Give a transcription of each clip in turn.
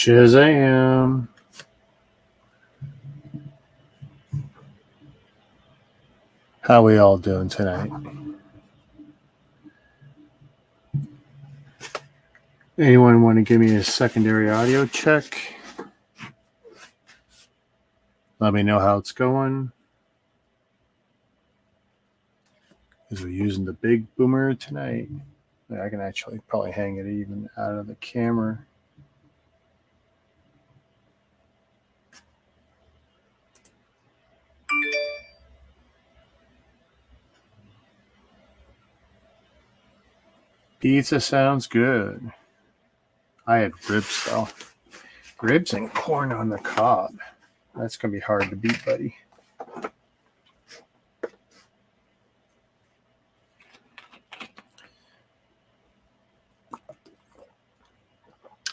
Shazam. How we all doing tonight? Anyone want to give me a secondary audio check? Let me know how it's going. Because we're using the big boomer tonight. I can actually probably hang it even out of the camera. Pizza sounds good. I had ribs though. Ribs and corn on the cob. That's going to be hard to beat, buddy.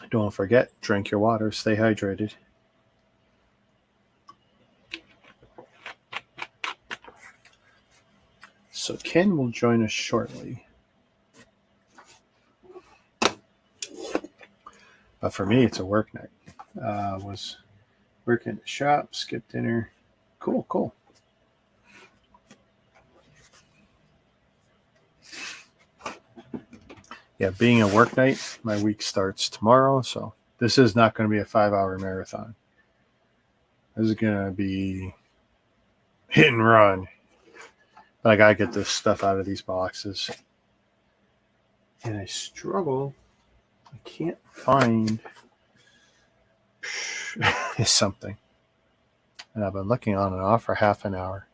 Don't forget, drink your water, stay hydrated. So Ken will join us shortly. But for me, it's a work night. Was working at the shop, skipped dinner. Cool. Yeah, being a work night, my week starts tomorrow, so this is not going to be a 5-hour marathon. This is going to be hit and run. But I got to get this stuff out of these boxes. And I struggle. I can't find something. And I've been looking on and off for half an hour.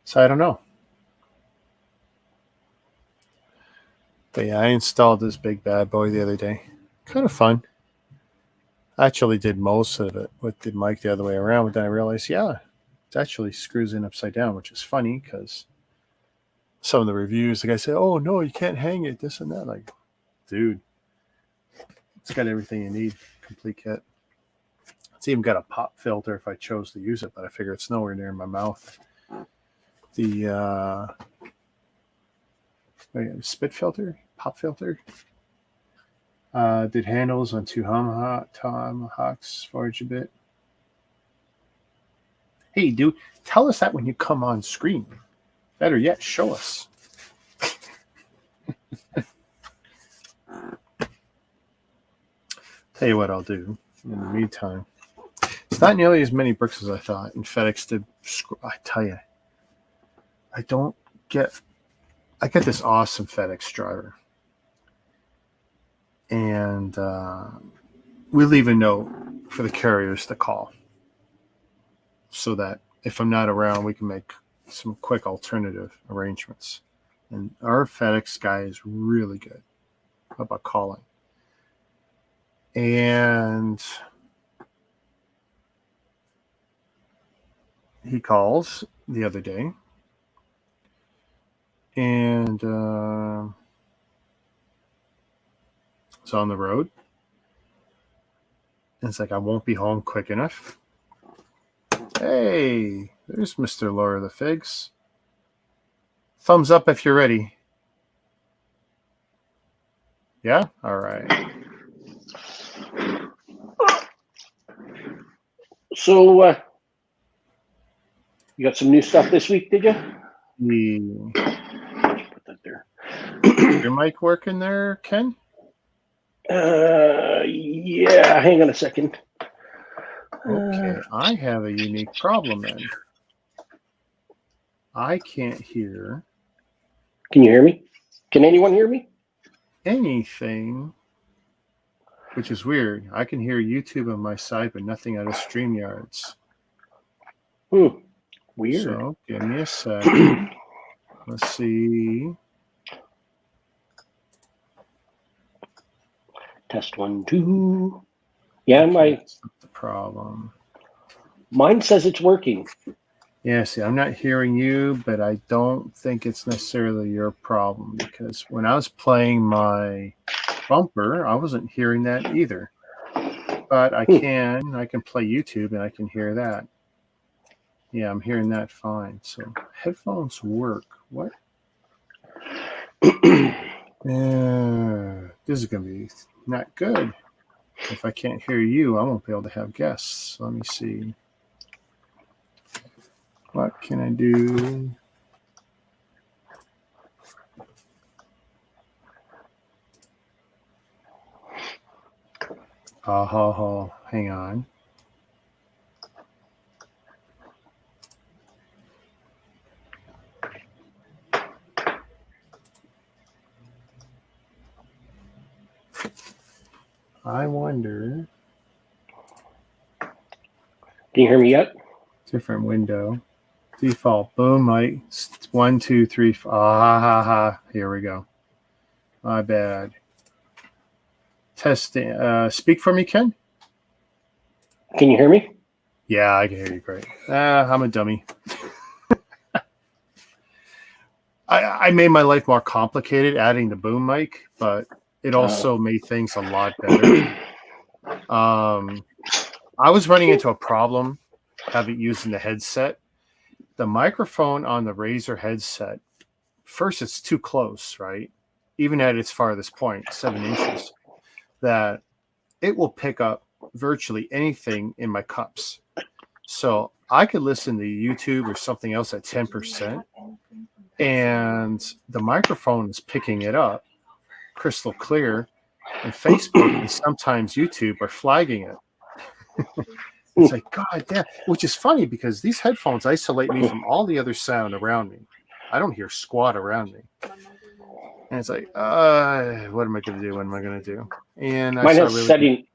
So I don't know. But yeah, I installed this big bad boy the other day. Kind of fun. I actually did most of it with the mic the other way around, but then I realized, yeah, it actually screws in upside down, which is funny because some of the reviews, the guy said, oh, no, you can't hang it, this and that. Like, dude, it's got everything you need, complete kit. It's even got a pop filter if I chose to use it, but I figure it's nowhere near my mouth. The spit filter, pop filter. Did handles on 2 tomahawks, forage a bit. Hey, dude, tell us that when you come on screen. Better yet, show us. Tell you what I'll do in the meantime. It's not nearly as many bricks as I thought. And FedEx did. I tell you, I get this awesome FedEx driver. And we leave a note for the carriers to call so that if I'm not around, we can make some quick alternative arrangements. And our FedEx guy is really good about calling. And he calls the other day. And it's on the road. And it's like, I won't be home quick enough. Hey, there's Mr. Laura the Figs. Thumbs up if you're ready. Yeah? All right. So, you got some new stuff this week, did you? Put that there. Your mic working there, Ken? Yeah, hang on a second. Okay, I have a unique problem then. I can't hear. Can you hear me? Can anyone hear me? Anything, which is weird. I can hear YouTube on my side, but nothing out of StreamYards. Weird. So, give me a second. Let's see. Test 1, 2. Yeah, okay, that's not the problem. Mine says it's working. Yeah, see, I'm not hearing you, but I don't think it's necessarily your problem because when I was playing my bumper, I wasn't hearing that either. But I can play YouTube and I can hear that. Yeah, I'm hearing that fine. So headphones work. What? This is going to be not good. If I can't hear you, I won't be able to have guests. Let me see. What can I do? Hang on. I wonder. Can you hear me yet? Different window. Default. Boom, mic. 1, 2, 3. Here we go. My bad. Testing. Speak for me, Ken. Can you hear me? Yeah, I can hear you great. I'm a dummy. I made my life more complicated adding the boom mic, but it also made things a lot better. I was running into a problem having using the headset. The microphone on the Razer headset, first, it's too close, right? Even at its farthest point, 7 inches, that it will pick up virtually anything in my cups. So I could listen to YouTube or something else at 10%, and the microphone is picking it up crystal clear, and Facebook and sometimes YouTube are flagging it. It's like, God damn, which is funny because these headphones isolate me from all the other sound around me. I don't hear squat around me. And it's like, what am I going to do? What am I going to do? And Mine has setting.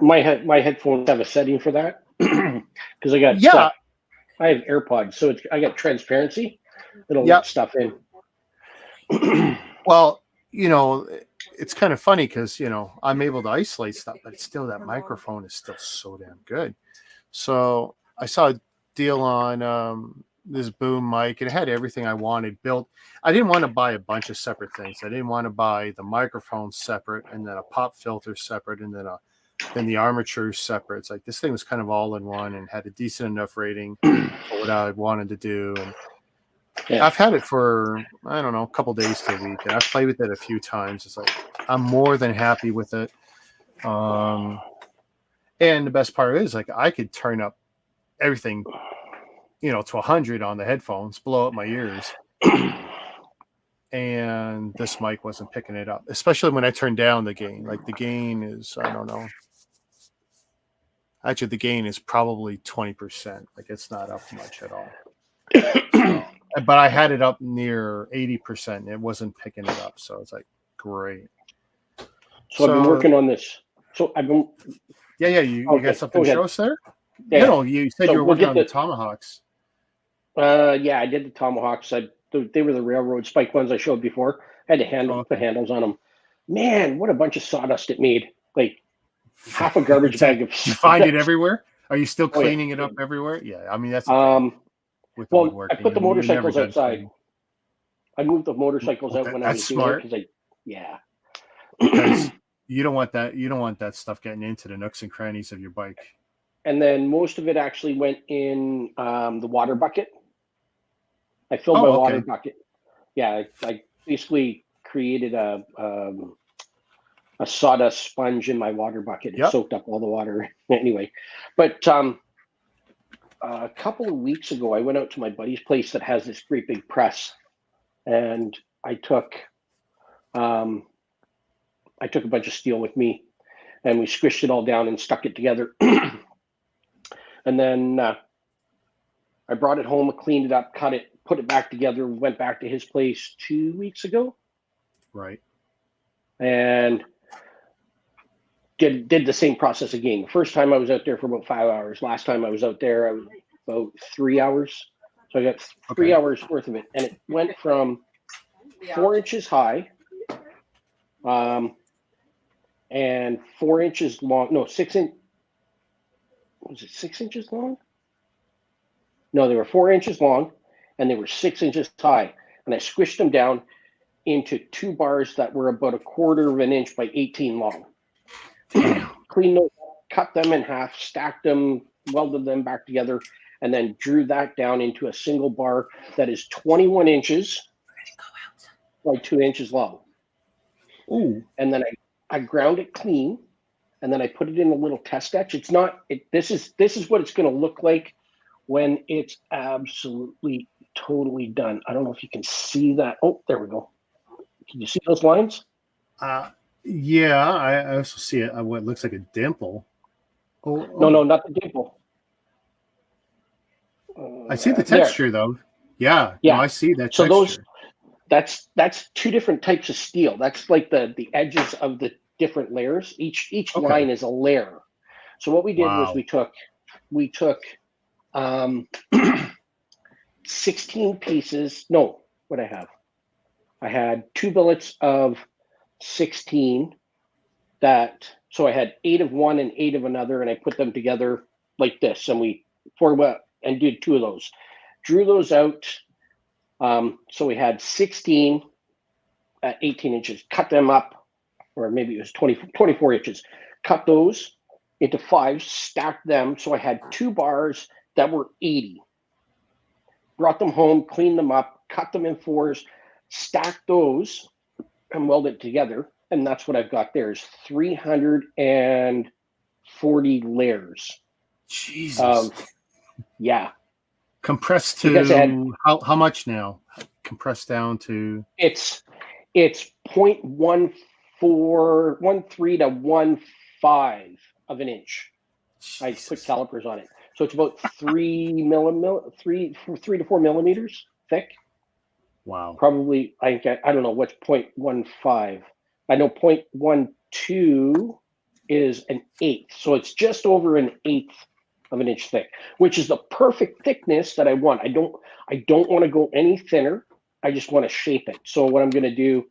My headphones have a setting for that because I got stuff. I have AirPods, so I got transparency. It'll let stuff in. Well, it's kind of funny because I'm able to isolate stuff, but it's still that microphone is still so damn good. So I saw a deal on this boom mic, and it had everything I wanted built. I didn't want to buy a bunch of separate things. I didn't want to buy the microphone separate, and then a pop filter separate, and then the armature separate. It's like this thing was kind of all in one and had a decent enough rating for what I wanted to do. And I've had it for, I don't know, a couple days to a week, and I've played with it a few times. It's like I'm more than happy with it. And the best part is, like, I could turn up everything, to 100 on the headphones, blow up my ears, and this mic wasn't picking it up, especially when I turned down the gain. Like, the gain is, I don't know. Actually, the gain is probably 20%. Like, it's not up much at all. So, but I had it up near 80%, and it wasn't picking it up. So it's like, great. So I've been working on this. So I've been. Yeah. You got something to show us there? Yeah. No, you said you were working on the Tomahawks. Yeah, I did the Tomahawks. They were the railroad spike ones I showed before. I had to put handles on them. Man, what a bunch of sawdust it made! Like half a garbage bag of. You find it everywhere? Are you still cleaning it up everywhere? Yeah, I mean that's. Well, I put the motorcycles outside. I moved the motorcycles out when I was smart. Doing it because you don't want that. You don't want that stuff getting into the nooks and crannies of your bike. And then most of it actually went in the water bucket. I filled my water bucket. Yeah, I basically created a sawdust sponge in my water bucket. It soaked up all the water anyway. But a couple of weeks ago, I went out to my buddy's place that has this great big press, and I took a bunch of steel with me, and we squished it all down and stuck it together. And then I brought it home, cleaned it up, cut it, put it back together, went back to his place 2 weeks ago. Right. And did the same process again. The first time I was out there for about 5 hours. Last time I was out there, I was about 3 hours. So I got 3 hours worth of it. And it went from 4 inches high and 4 inches long. No, 6 inch. Was it 6 inches long? No, they were 4 inches long and they were 6 inches high. And I squished them down into 2 bars that were about 1/4 of an inch by 18 long. Cleaned those up, cut them in half, stacked them, welded them back together, and then drew that down into a single bar that is 21 inches by 2 inches long. Ooh. And then I ground it clean, and then I put it in a little test etch. It's not. This is what it's going to look like when it's absolutely totally done. I don't know if you can see that. Oh, there we go. Can you see those lines? Yeah, I also see it. What looks like a dimple. No, not the dimple. I see the texture though. Yeah, no, I see that so texture. That's two different types of steel. That's like the edges of the different layers. Each line is a layer. So what we did was we took 16 pieces. No, what I had 2 billets of 16 so I had 8 of one and 8 of another, and I put them together like this, and and did 2 of those. Drew those out. So we had 16 at 18 inches, cut them up, or maybe it was 24 inches, cut those into 5, stacked them. So I had 2 bars that were 80. Brought them home, cleaned them up, cut them in 4s, stacked those, and welded it together. And that's what I've got there is 340 layers. Jesus. Yeah. Compressed to how much now? Compressed down to it's 0.13 to 1.5 of an inch. Jesus. I put calipers on it, so it's about 3 to 4 millimeters thick. Wow. Probably I don't know what's 0.15. I know 0.12 is an eighth, so it's just over an eighth of an inch thick, which is the perfect thickness that I want. I don't want to go any thinner. I just want to shape it. So what I'm going to do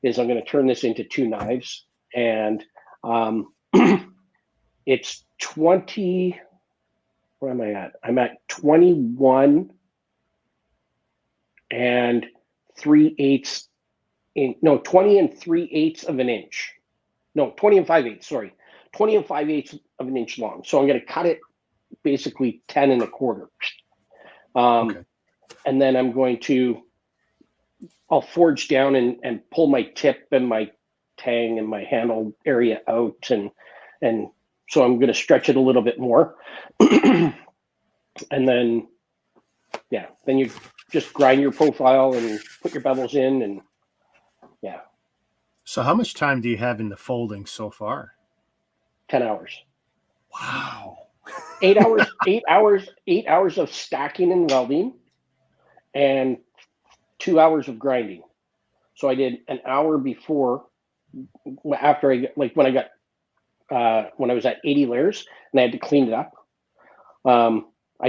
is I'm going to turn this into 2 knives, and it's 20. Where am I at? I'm at 21 and 3/8 no, 20 and 3/8 of an inch. No, 20 and 5/8, sorry. 20 and 5/8 of an inch long. So I'm going to cut it basically 10 and a quarter. Okay. And then I'll forge down and pull my tip and my tang and my handle area out. And so I'm going to stretch it a little bit more. And then you just grind your profile and put your bevels in, and yeah. So how much time do you have in the folding so far? 10 hours. Wow. 8 hours, 8 hours of stacking and welding, and 2 hours of grinding. So I did an hour before, after when I was at 80 layers and I had to clean it up. I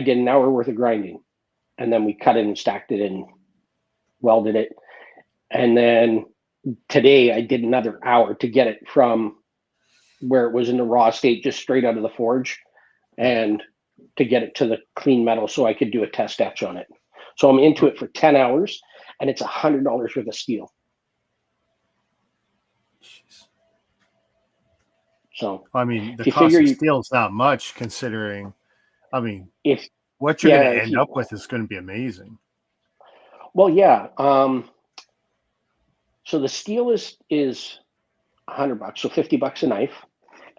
did an hour worth of grinding, and then we cut it and stacked it and welded it. And then today I did another hour to get it from where it was in the raw state, just straight out of the forge, and to get it to the clean metal so I could do a test etch on it. So I'm into it for 10 hours, and it's $100 worth of steel. Jeez. So I mean, the cost of steel is not much considering. I mean, what you're going to end up with is going to be amazing. Well, yeah. So the steel is $100, so $50 a knife,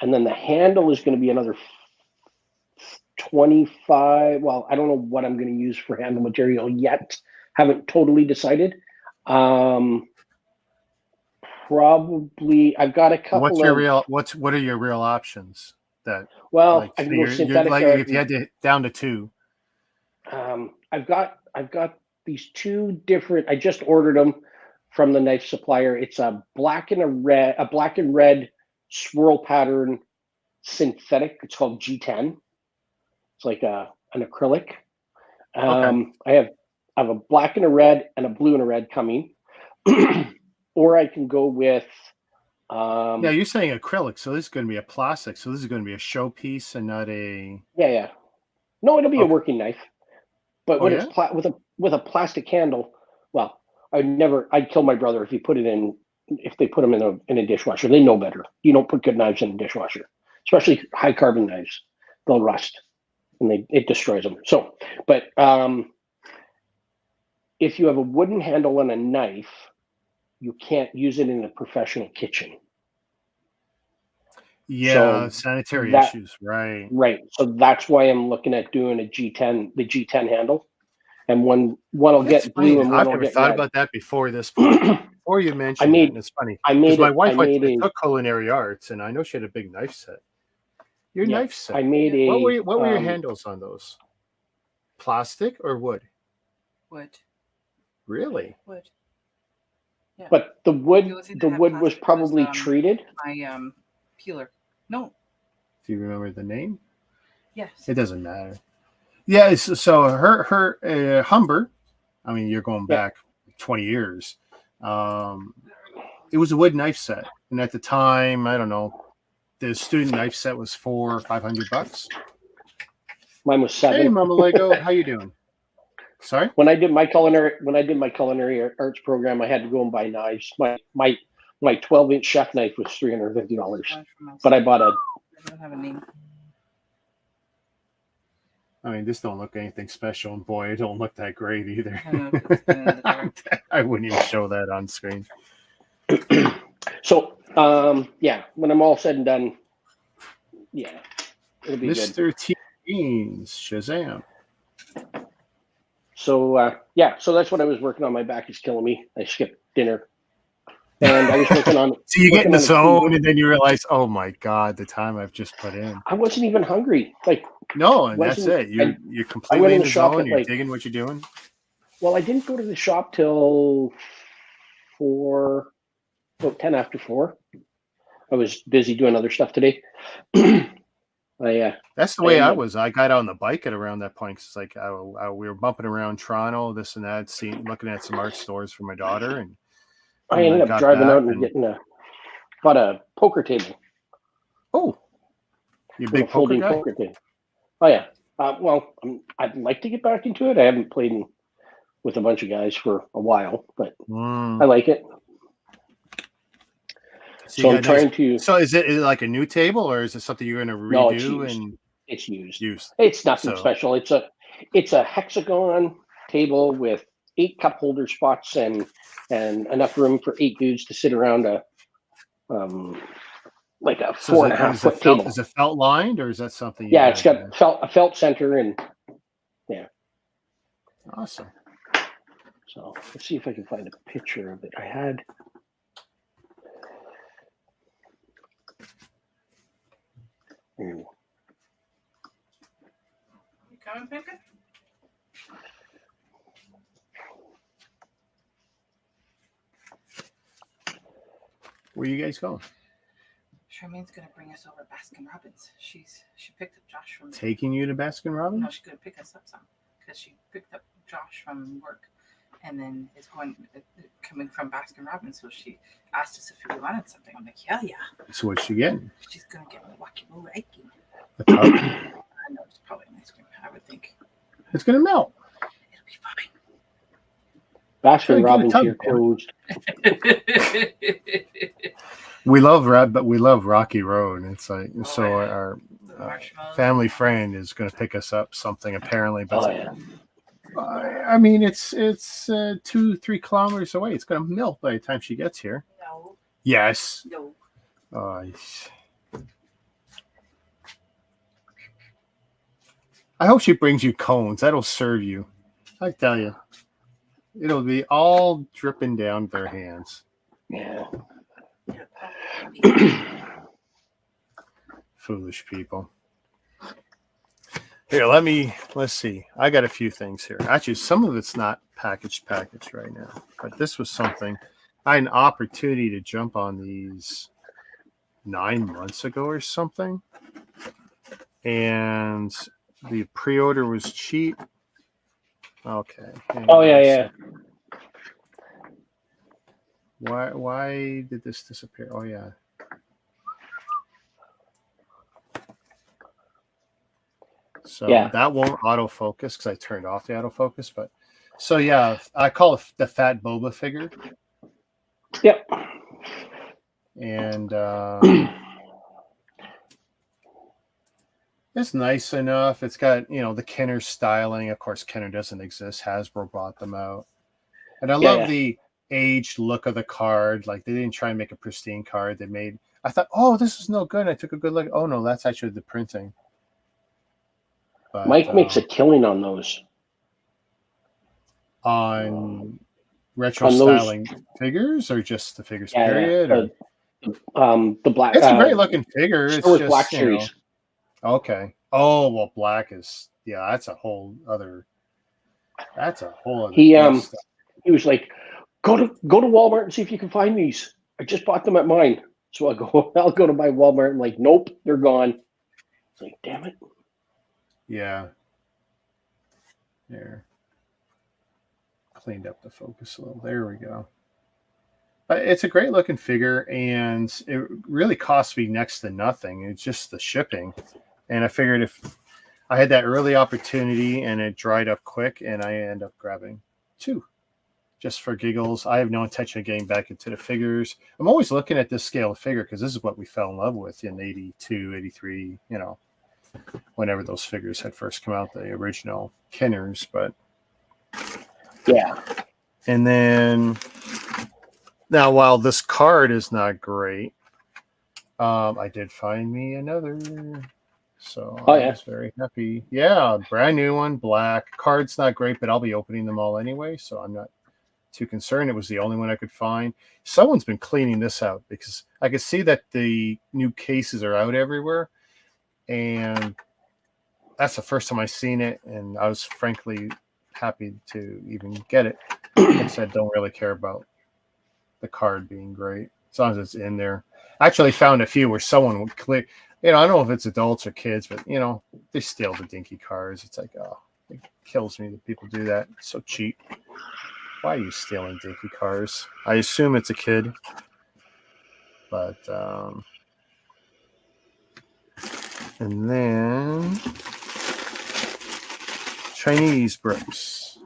and then the handle is going to be another 25. Well, I don't know what I'm going to use for handle material yet. Haven't totally decided. Probably I've got a couple. What are your real options? I can go synthetic. If you had to down to 2. I've got these 2 different. I just ordered them from the knife supplier. It's a black and red swirl pattern synthetic. It's called G10. It's like an acrylic. Okay. I have a black and a red and a blue and a red coming. Or I can go with. You're saying acrylic, so this is going to be a plastic. So this is going to be a showpiece and not a. Yeah. No, it'll be a working knife. But when it's with a plastic handle, well, I'd kill my brother if they put them in a dishwasher. They know better. You don't put good knives in a dishwasher, especially high carbon knives. They'll rust and it destroys them. So, but if you have a wooden handle on a knife, you can't use it in a professional kitchen. Yeah, So sanitary that issues, right? right. So that's why I'm looking at doing a G10, the G10 handle, and one will That's get blue funny. and one I've will never get thought red. about that before this podcast. Before you I mentioned that, and made it's funny I because made my it. I wife made a took culinary arts, and I know she had a big knife set. Your yeah. knife I set. made What were your handles on those? Plastic or wood? Wood. Really? Wood. Yeah. but The the only thing that had wood was plastic probably treated. my peeler. No. Do you remember the name? Yes. It doesn't matter. Yeah. So her Humber. I mean, you're going Yeah. back 20 years. It was a wood knife set, and at the time, I don't know, the student knife set was $400 or $500. Mine was Hey, 7. Mama Lego, how you doing? Sorry. When I did my culinary arts program, I had to go and buy knives. My 12-inch chef knife was $350, but I bought a. I don't have a name. I mean, this don't look anything special, and boy, it don't look that great either. I know, it's kind of the dark. I wouldn't even show that on screen. So yeah, when I'm all said and done, yeah, it'll be good. Mr. T Beans, Shazam. So yeah, so that's what I was working on. My back is killing me. I skipped dinner, and I was working on. So you get in the working on a zone, key- and then you realize, oh my god, the time I've just put in. I wasn't even hungry. Like No, and that's wasn't- it. You're I completely went in in the the shop zone. at, You're like- digging what you're doing. well, I didn't go to the shop till about 10 after 4. I was busy doing other stuff today. That's the way I ended- was. I got on the bike at around that point. 'Cause it's like we were bumping around Toronto, this and that, looking at some art stores for my daughter, and I ended up got driving back out and bought a poker table. Oh, you A big poker folding guy? poker table. Oh yeah. Well, I'd like to get back into it. I haven't played with a bunch of guys for a while, but I like it. So I'm trying to. So is it like a new table, or is it something you're going to redo? No, it's used. And It's used. used. It's nothing So- special. It's a hexagon table with 8 cup holder spots and enough room for 8 dudes to sit around like a So 4.5 foot table. Is it felt lined, or is that something? Yeah, it's got a felt center and yeah. Awesome. So let's see if I can find a picture of it. I had. You coming, Pinkett? Where you guys going? Charmaine's gonna bring us over Baskin Robbins. She picked up Josh from. Taking you to Baskin Robbins? No, she's gonna pick us up some because she picked up Josh from work, and then is coming from Baskin Robbins. So she asked us if we wanted something. I'm like, hell yeah. So what's she getting? She's gonna get Milwaukee Road Hiking. A tub? I know it's probably an ice cream. I would think It's going to melt. it'll be fine. Baskin Get a Robbins tub, here damn closed. We love Rocky Road. It's like so yeah. our The marshmallows. family friend is going to pick us up something apparently, but Oh yeah. I mean it's 2-3 kilometers away. It's going to melt by the time she gets here. No, Yes. no. I hope she brings you cones. That'll serve you. I tell you, it'll be all dripping down their hands. Yeah. Foolish people. Here, let's see. I got a few things here. Actually, some of it's not packaged right now, but this was something. I had an opportunity to jump on these 9 months ago or something, and the pre-order was cheap. Okay. Oh yeah. Why did this disappear? Oh yeah. So Yeah. that won't autofocus because I turned off the autofocus. But so yeah, I call it the Fat Boba figure, Yep. and it's nice enough. It's got the Kenner styling. Of course, Kenner doesn't exist. Hasbro bought them out, and I love the aged look of the card. Like they didn't try and make a pristine card. They made I thought, oh, this is no good. I took a good look. Oh no, that's actually the printing. But, Mike makes a killing on those. On retro On those, styling figures, or just the figures yeah, period? the black. It's a great looking figure. Star It's Wars just, Black Series. Okay. Oh well, black is that's a whole other. He beast. he was like, go to Walmart and see if you can find these. I just bought them at mine. So I'll go to my Walmart and like, nope, they're gone. It's like, damn it. Yeah. There. Cleaned up the focus a little. There we go. But it's a great looking figure, and it really cost me next to nothing. It's just the shipping. And I figured if I had that early opportunity and it dried up quick, and I end up grabbing 2 just for giggles. I have no intention of getting back into the figures. I'm always looking at this scale of figure because this is what we fell in love with in 82, 83, whenever those figures had first come out, the original Kinners. But yeah. And then now, while this card is not great, I did find me another. So I was very happy. Yeah, brand new one, black. Card's not great, but I'll be opening them all anyway, so I'm not too concerned. It was the only one I could find. Someone's been cleaning this out because I could see that the new cases are out everywhere, and that's the first time I've seen it, and I was frankly happy to even get it. Like I said, don't really care about the card being great as long as it's in there. I actually found a few where someone would click. I don't know if it's adults or kids, but they steal the dinky cards. It's like, oh, it kills me that people do that. It's so cheap. Why are you stealing dinky cars? I assume it's a kid, but and then Chinese bricks.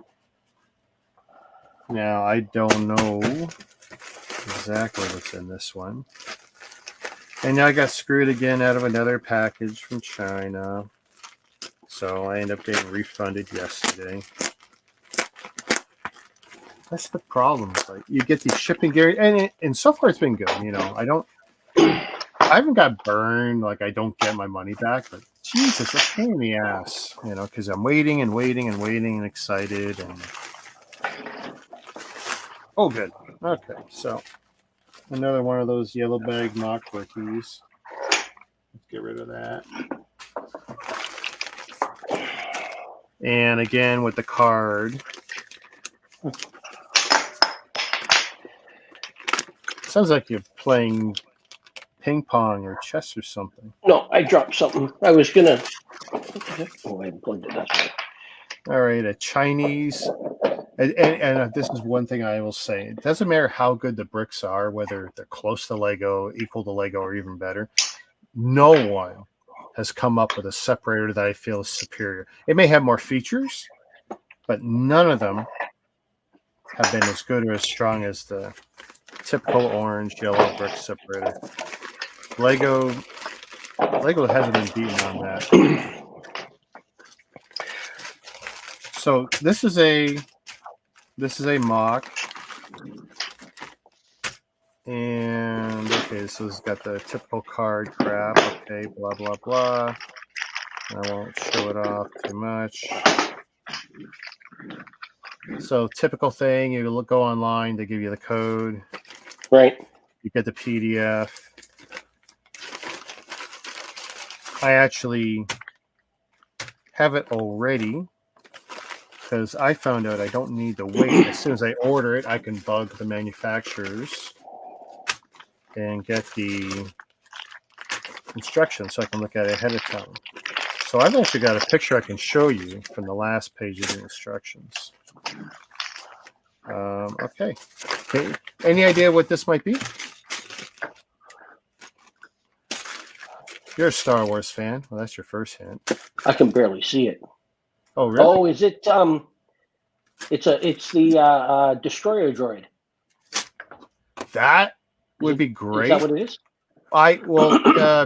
Now I don't know exactly what's in this one, and now I got screwed again out of another package from China, so I end up getting refunded yesterday. That's the problem. Like, you get these shipping guarantees, and so far it's been good. I haven't got burned. Like, I don't get my money back, but Jesus, it's a pain in the ass. Because I'm waiting and waiting and waiting and excited and. Oh, good. Okay, so another one of those yellow bag mock rookies. Let's get rid of that. And again with the card. Sounds like you're playing ping pong or chess or something. No, I dropped something. I was gonna. Oh, I unplugged it. That's right. All right, a Chinese. And this is one thing I will say. It doesn't matter how good the bricks are, whether they're close to Lego, equal to Lego, or even better. No one has come up with a separator that I feel is superior. It may have more features, but none of them have been as good or as strong as the typical orange yellow brick separator. Lego hasn't been beaten on that. So this is a mock, and okay, so it's got the typical card crap. Okay, blah blah blah. I won't show it off too much. So typical thing, you go online, they give you the code. Right. You get the PDF. I actually have it already because I found out I don't need to wait. As soon as I order it, I can bug the manufacturers and get the instructions so I can look at it ahead of time. So I've actually got a picture I can show you from the last page of the instructions. Okay. Any idea what this might be? You're a Star Wars fan. Well, that's your first hint. I can barely see it. Oh, really? Oh, is it? It's the destroyer droid. That would be great. Is that what it is?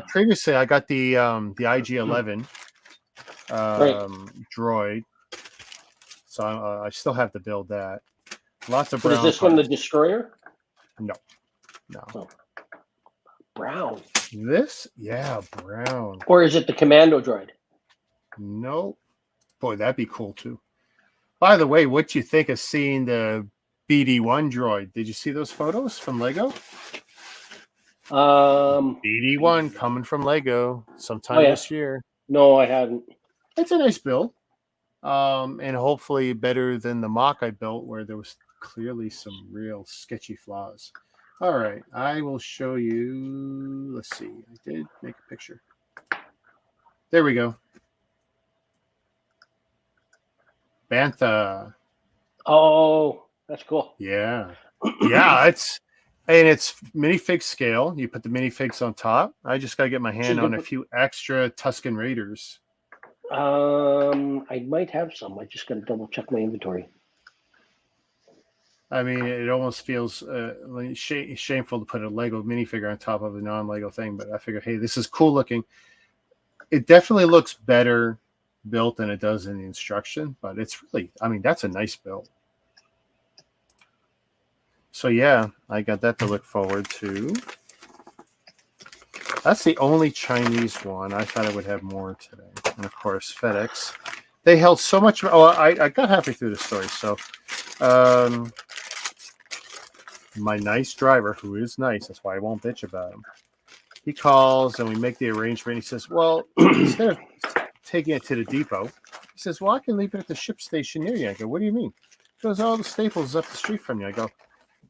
Previously I got the IG-11 droid, so I still have to build that. Lots of brown. But is this one the destroyer? No. Oh. brown. Brown. Or is it the commando droid? No. Boy, that'd be cool too. By the way, what do you think of seeing the BD1 droid? Did you see those photos from Lego? BD1 coming from Lego sometime this year. No, I haven't. It's a nice build. And hopefully better than the mock I built where there was clearly some real sketchy flaws. All right, I will show you. Let's see. I did make a picture. There we go. Bantha. Oh, that's cool. Yeah. Yeah, it's minifig scale. You put the minifigs on top. I just got to get my hand on a few extra Tusken Raiders. I might have some. I just got to double check my inventory. I mean, it almost feels shameful to put a Lego minifigure on top of a non-Lego thing, but I figured, hey, this is cool looking. It definitely looks better built than it does in the instruction, but it's really, I mean, that's a nice build. So yeah, I got that to look forward to. That's the only Chinese one. I thought I would have more today. And of course, FedEx. They held so much. Oh, I got halfway through the story. So my nice driver, who is nice, that's why I won't bitch about him. He calls and we make the arrangement. He says, well, instead of taking it to the depot, he says, well, I can leave it at the ship station near you. I go, what do you mean? He goes, oh, the Staples is up the street from you. I go,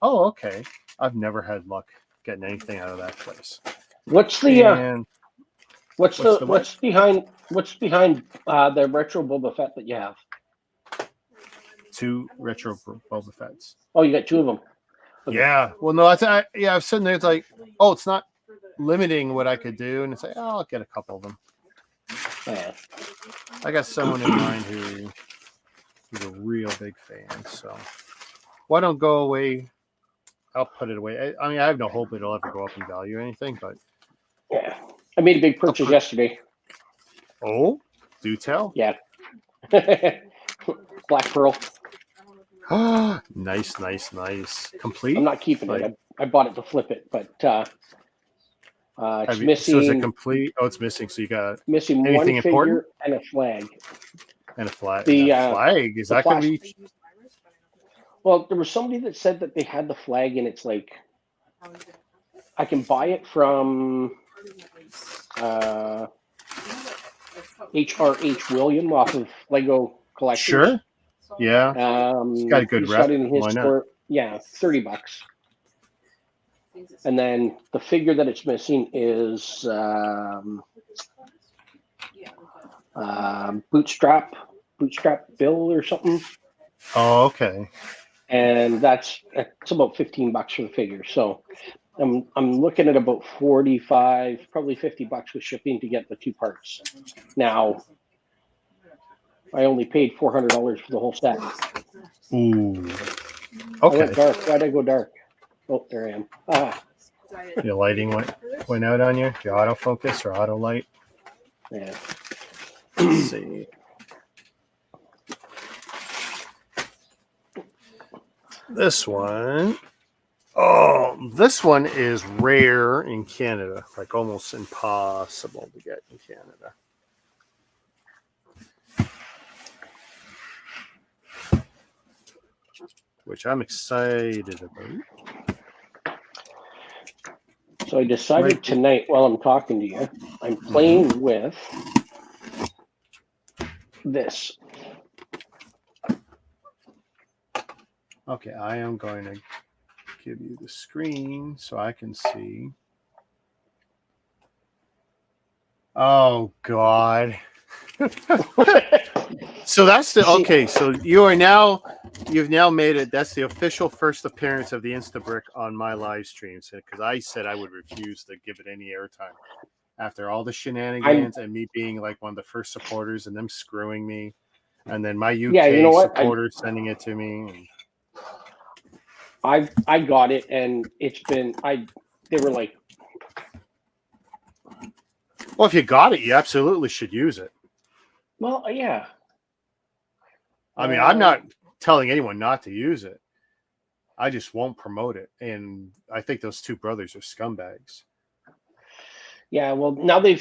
oh, okay. I've never had luck getting anything out of that place. What's the what's behind the retro Boba Fett that you have? 2 retro Boba Fetts. Oh, you got 2 of them. Okay. Yeah. Well, no, I was sitting there. It's like, oh, it's not limiting what I could do, and it's like, oh, I'll get a couple of them. Yeah. I got someone in mind who's a real big fan. So why don't go away? I'll put it away. I mean, I have no hope it'll ever go up in value or anything, but yeah, I made a big purchase yesterday. Oh, do tell. Yeah. Black Pearl. Nice. Complete? I'm not keeping it. I bought it to flip it, but it's missing. So is it complete? Oh, it's missing. So you got missing anything one figure important? and a flag. And a flag. The flag is that going to be? Well, there was somebody that said that they had the flag, and it's like I can buy it from H.R.H. William off of Lego Collectors. Sure. Yeah. It's got a good rep. Why not? Yeah, $30. And then the figure that it's missing is Bootstrap Bill or something. Oh, okay. And it's about $15 for the figure. So I'm looking at about 45, probably $50 with shipping to get the 2 parts. Now, I only paid $400 for the whole set. Ooh. Okay. I went dark. Why'd I go dark? Oh, there I am. Your lighting went out on you? Your autofocus or auto light? Yeah. Let's see. This one. Oh, this one is rare in Canada. Like almost impossible to get in Canada. Which I'm excited about. So I decided tonight, while I'm talking to you, I'm playing with this. Okay, I am going to give you the screen so I can see. Oh, God. So that's so you've now made it. That's the official first appearance of the Instabrick on my live streams, because I said I would refuse to give it any airtime after all the shenanigans and me being like one of the first supporters and them screwing me, and then my UK supporters sending it to me. I got it, and it's been they were like, well, if you got it, you absolutely should use it. Well, yeah. I mean, I'm not telling anyone not to use it. I just won't promote it. And I think those 2 brothers are scumbags. Yeah, well, now they've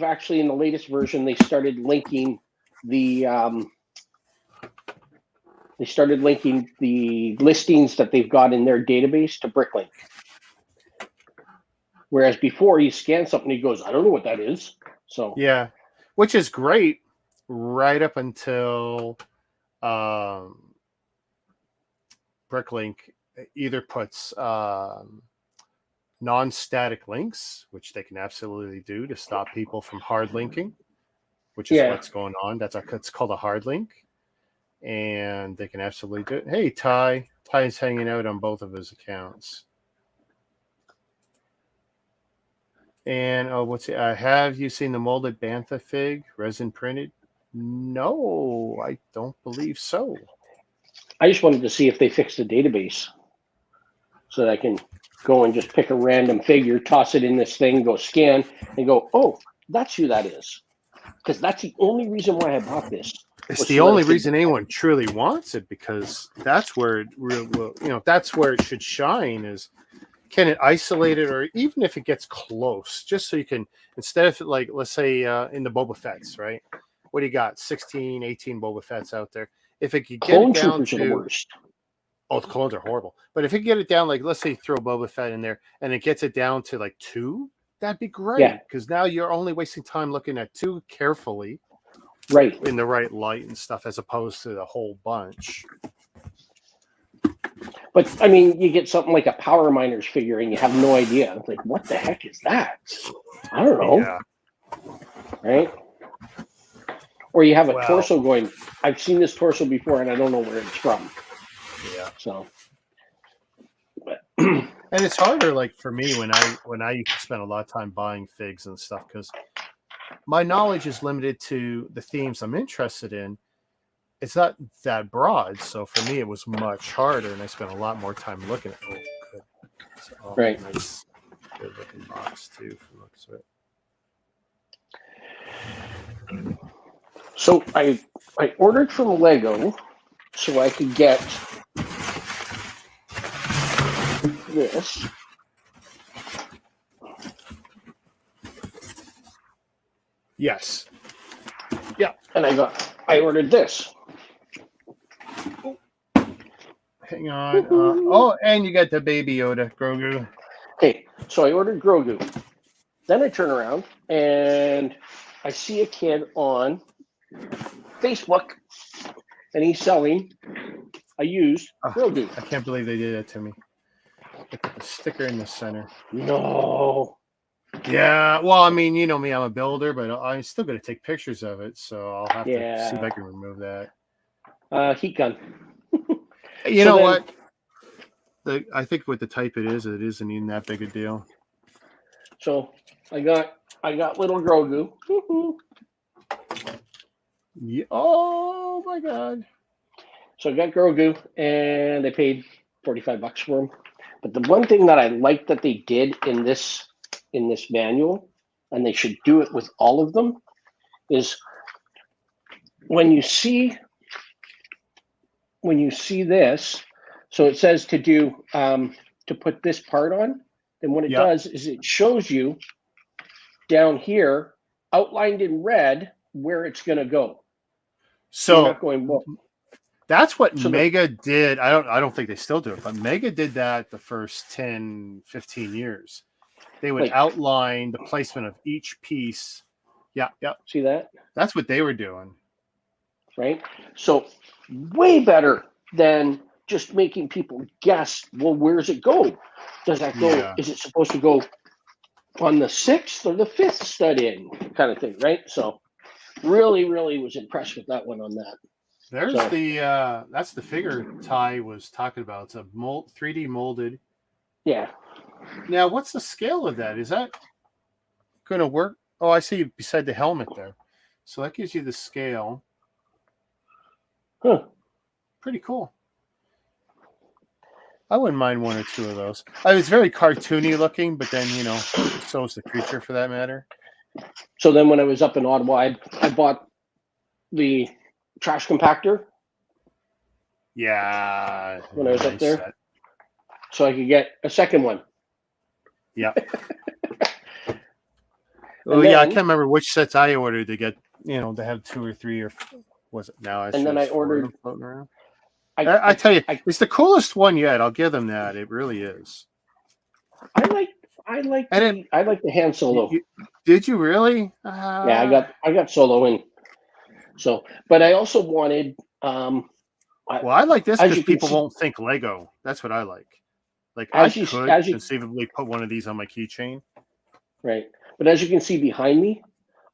actually, in the latest version, they started linking the listings that they've got in their database to BrickLink. Whereas before, you scan something, he goes, I don't know what that is. So Yeah, which is great right up until BrickLink either puts non-static links, which they can absolutely do to stop people from hard linking, which is what's going on. It's called a hard link, and they can absolutely do it. Hey, Ty's hanging out on both of his accounts. And have you seen the molded bantha fig resin printed? No, I don't believe so. I just wanted to see if they fixed the database so that I can go and just pick a random figure, toss it in this thing, go scan, and go, oh, that's who that is. Because that's the only reason why I bought this. It's the only reason anyone truly wants it, because that's where that's where it should shine. Is can it isolate it, or even if it gets close, just so you can, instead of like, let's say in the Boba Fett's, right? What do you got? 16, 18 Boba Fett's out there. If it could get Clone it down troopers to, are the worst. Oh, the clones are horrible. But if you get it down, like, let's say you throw Boba Fett in there and it gets it down to like 2, that'd be great. Because now you're only wasting time looking at 2 carefully. Right. In the right light and stuff, as opposed to the whole bunch. But, I mean, you get something like a Power Miners figure and you have no idea. It's like, what the heck is that? I don't know. Yeah. Right? Or you have a torso going, I've seen this torso before and I don't know where it's from. Yeah. So. And it's harder, like, for me when I used to spend a lot of time buying figs and stuff, because my knowledge is limited to the themes I'm interested in. It's not that broad, so for me it was much harder, and I spent a lot more time looking at it. Oh, good. So, right. Nice, good looking box too, from the looks of it. So I ordered from Lego so I could get this. Yes. Yeah. And I ordered this. Hang on. And you got the baby Yoda, Grogu. Okay, so I ordered Grogu. Then I turn around and I see a kid on Facebook, and he's selling a used Grogu. I can't believe they did that to me. They put the sticker in the center. No. Yeah, well, I mean, you know me, I'm a builder, but I'm still going to take pictures of it, so I'll have to see if I can remove that. Heat gun. You know what? I think with the type it isn't even that big a deal. So I got little Grogu. Yeah, oh my God. So I got Grogu, and I paid $45 for him. But the one thing that I like that they did in this manual, and they should do it with all of them, is when you see this, so it says to do to put this part on, then what it does is it shows you down here, outlined in red, where it's going to go. So you're not going, well, that's what Mega did. I don't think they still do it, but Mega did that the first 10, 15 years. They would outline the placement of each piece. Yeah. See that? That's what they were doing. Right? So way better than just making people guess, well, where does it go? Does that go, is it supposed to go on the 6th or the 5th stud in kind of thing, right? So really, really was impressed with that one on that. There's that's the figure Ty was talking about. It's a 3D molded. Yeah. Now, what's the scale of that? Is that going to work? Oh, I see beside the helmet there. So that gives you the scale. Huh. Pretty cool. I wouldn't mind 1 or 2 of those. It's very cartoony looking, but then, so is the creature for that matter. So then when I was up in Ottawa, I bought the trash compactor. Yeah. When I was up there. So I could get a second one. Yeah. Oh yeah, I can't remember which sets I ordered to get. To have 2 or 3 or was it now? And then I ordered. Floating around. I tell you, it's the coolest one yet. I'll give them that. It really is. I like the hand solo. Did you really? Yeah, I got solo in. So, but I also wanted. I like this because people won't think Lego. That's what I like. Like I could conceivably put one of these on my keychain. Right, but as you can see behind me,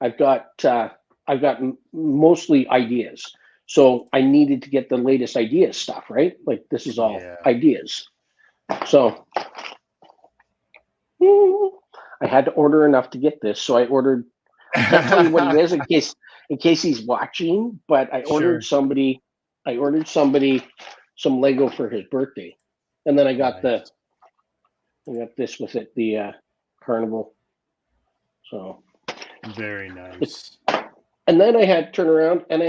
I've got mostly ideas. So I needed to get the latest ideas stuff, right? Like this is all ideas. So I had to order enough to get this. So I ordered. I can't tell you what it is in case he's watching. But I ordered somebody some Lego for his birthday, and then I got this with it, the carnival. So very nice. And then I had turn around and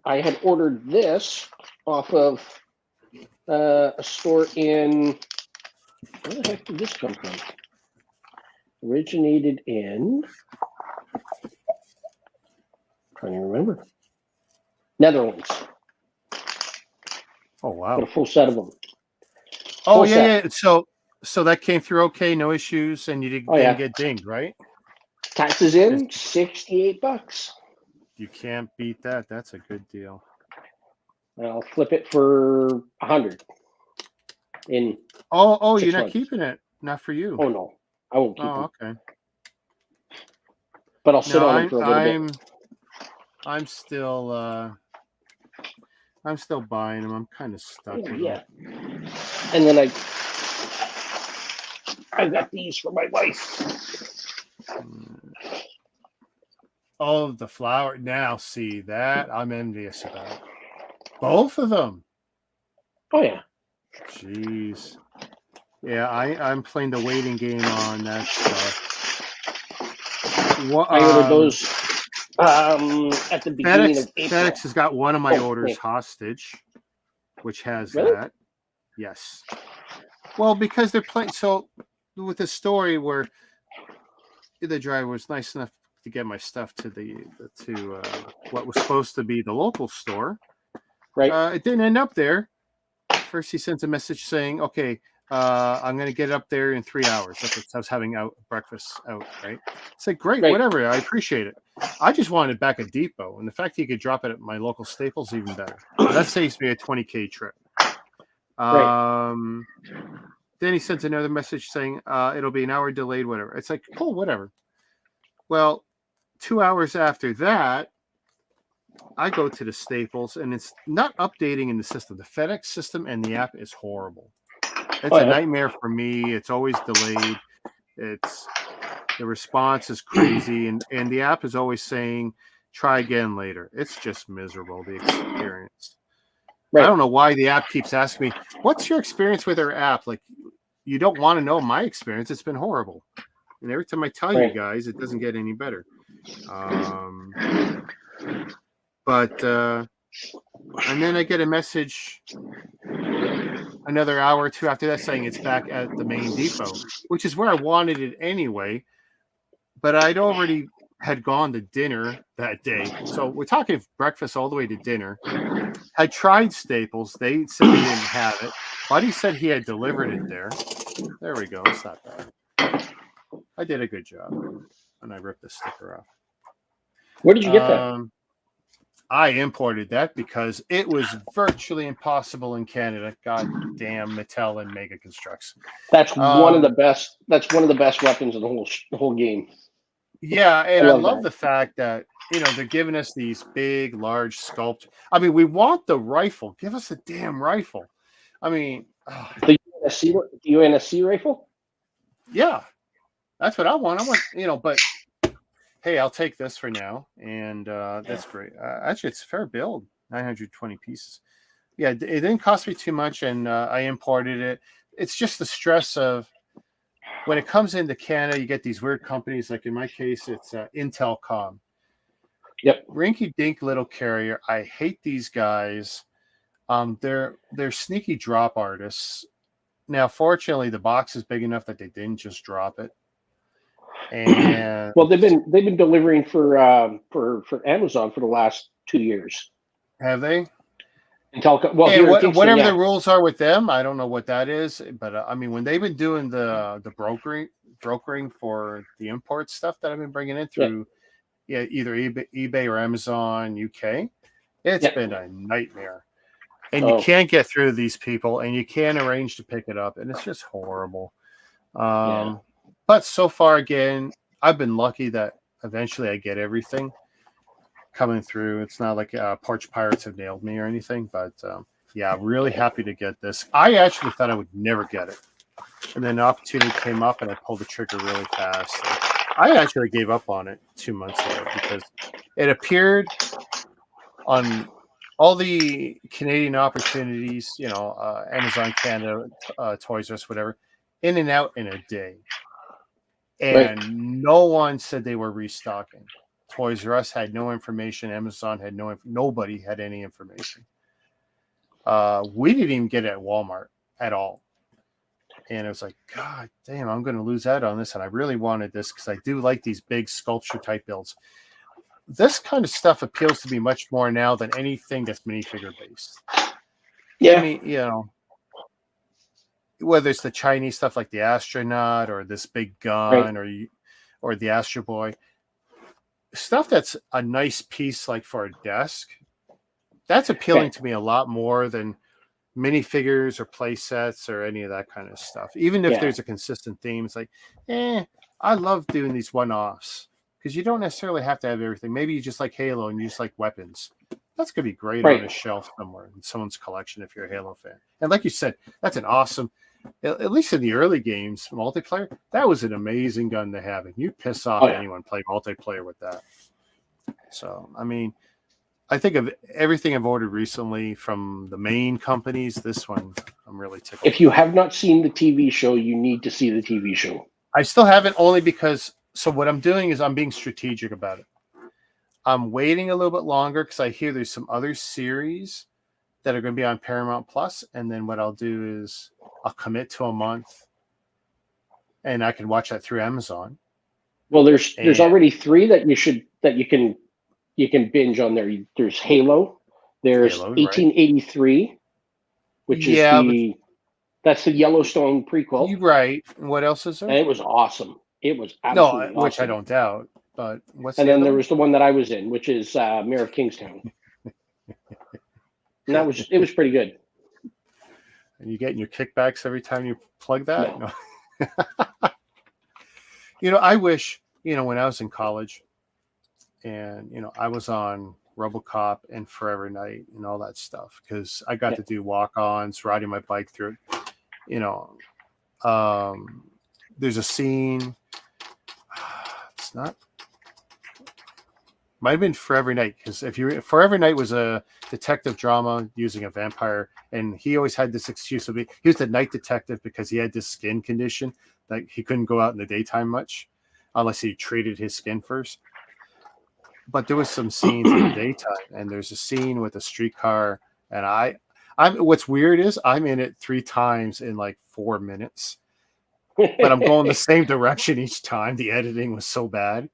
I had ordered this off of a store in, where the heck did this come from? Originated in, trying to remember, Netherlands. Oh wow! Got a full set of them. Oh yeah. So that came through okay, no issues, and you didn't get dinged, right? Taxes in $68. You can't beat that. That's a good deal. I'll flip it for $100 in. Oh, you're not keeping it? Not for you? Oh no, I won't keep it. Oh, okay. But I'll sit on it for a little bit. I'm still buying them. I'm kind of stuck with them. And then I got these for my wife. Oh, the flower. Now, see that I'm envious about. Both of them. Oh yeah. Jeez. Yeah, I'm playing the waiting game on that stuff. I ordered those at the beginning of April. FedEx has got one of my orders hostage, which has that. Yes. Well, because they're playing. So with the story where the driver was nice enough to get my stuff to what was supposed to be the local store. Right. It didn't end up there. First, he sends a message saying, "Okay, I'm going to get it up there in 3 hours." I was having breakfast out, right? It's like, great, whatever. I appreciate it. I just wanted it back at Depot, and the fact he could drop it at my local Staples even better. That saves me a $20K trip. Then he sends another message saying it'll be an hour delayed, whatever. It's like, cool, whatever. Well, 2 hours after that, I go to the Staples, and it's not updating in the system. The FedEx system and the app is horrible. It's a nightmare for me. It's always delayed. The response is crazy, and the app is always saying, try again later. It's just miserable, the experience. Right. I don't know why the app keeps asking me, what's your experience with our app? Like, you don't want to know my experience. It's been horrible. And every time I tell you guys, it doesn't get any better. And then I get a message another hour or two after that saying it's back at the main depot, which is where I wanted it anyway. But I'd already had gone to dinner that day. So we're talking breakfast all the way to dinner. I tried Staples. They said they didn't have it. Buddy said he had delivered it there. There we go. It's not bad. I did a good job. And I ripped the sticker off. Where did you get that? I imported that because it was virtually impossible in Canada. God damn Mattel and Mega Constructs. That's one of the best. That's one of the best weapons in the whole game. Yeah, and I love the fact that they're giving us these big, large sculptures. I mean, we want the rifle. Give us a damn rifle. I mean, the UNSC rifle. Yeah, that's what I want. I want, but. Hey, I'll take this for now, and that's great. Actually, it's a fair build, 920 pieces. Yeah, it didn't cost me too much, and I imported it. It's just the stress of when it comes into Canada, you get these weird companies. Like in my case, it's Intelcom. Yep. Rinky-dink little carrier. I hate these guys. They're sneaky drop artists. Now, fortunately, the box is big enough that they didn't just drop it. And well, they've been delivering for Amazon for the last 2 years. have they? Until well, And here in Kingston, whatever yeah. the rules are with them, I don't know what that is. But I mean, when they've been doing the brokering for the import stuff that I've been bringing in through, either eBay or Amazon UK, it's been a nightmare. And you can't get through these people, and you can't arrange to pick it up, and it's just horrible. But so far, again, I've been lucky that eventually I get everything coming through. It's not like Porch Pirates have nailed me or anything, but yeah, really happy to get this. I actually thought I would never get it, and then an opportunity came up, and I pulled the trigger really fast. And I actually gave up on it 2 months ago because it appeared on all the Canadian opportunities, Amazon Canada, Toys R Us, whatever, in and out in a day. And no one said they were restocking. Toys R Us had no information. Amazon had nobody had any information. We didn't even get it at Walmart at all. And it was like, God damn, I'm going to lose out on this. And I really wanted this because I do like these big sculpture type builds. This kind of stuff appeals to me much more now than anything that's minifigure based. Give me, whether it's the Chinese stuff like the astronaut or this big gun or the Astro Boy, stuff that's a nice piece like for a desk. That's appealing to me a lot more than minifigures or play sets or any of that kind of stuff. Even if there's a consistent theme, it's like, I love doing these one-offs. Because you don't necessarily have to have everything. Maybe you just like Halo and you just like weapons. That's going to be great on a shelf somewhere in someone's collection if you're a Halo fan. And like you said, that's an awesome, at least in the early games, multiplayer, that was an amazing gun to have. And you piss off anyone playing multiplayer with that. So, I mean, I think of everything I've ordered recently from the main companies, this one, I'm really tickled. If you have not seen the TV show, you need to see the TV show. I still haven't, only because... So what I'm doing is I'm being strategic about it. I'm waiting a little bit longer because I hear there's some other series that are going to be on Paramount Plus, and then what I'll do is I'll commit to a month, and I can watch that through Amazon. Well, there's already 3 that you can binge on there. There's Halo. There's 1883, which is that's the Yellowstone prequel. You're right. What else is there? And it was awesome. It was absolutely awesome. Which I don't doubt. But what's and then there was the one that I was in, which is Mayor of Kingstown. And it was pretty good. And you getting your kickbacks every time you plug that? No. I wish, when I was in college and, I was on RoboCop and Forever Night and all that stuff because I got to do walk-ons, riding my bike through it. There's a scene. It's not. Might have been Forever Night because Forever Night was a detective drama using a vampire, and he always had this excuse of he was the night detective because he had this skin condition that he couldn't go out in the daytime much unless he treated his skin first. But there was some scenes in the daytime, and there's a scene with a streetcar, and I'm. What's weird is I'm in it 3 times in like 4 minutes. But I'm going the same direction each time. The editing was so bad.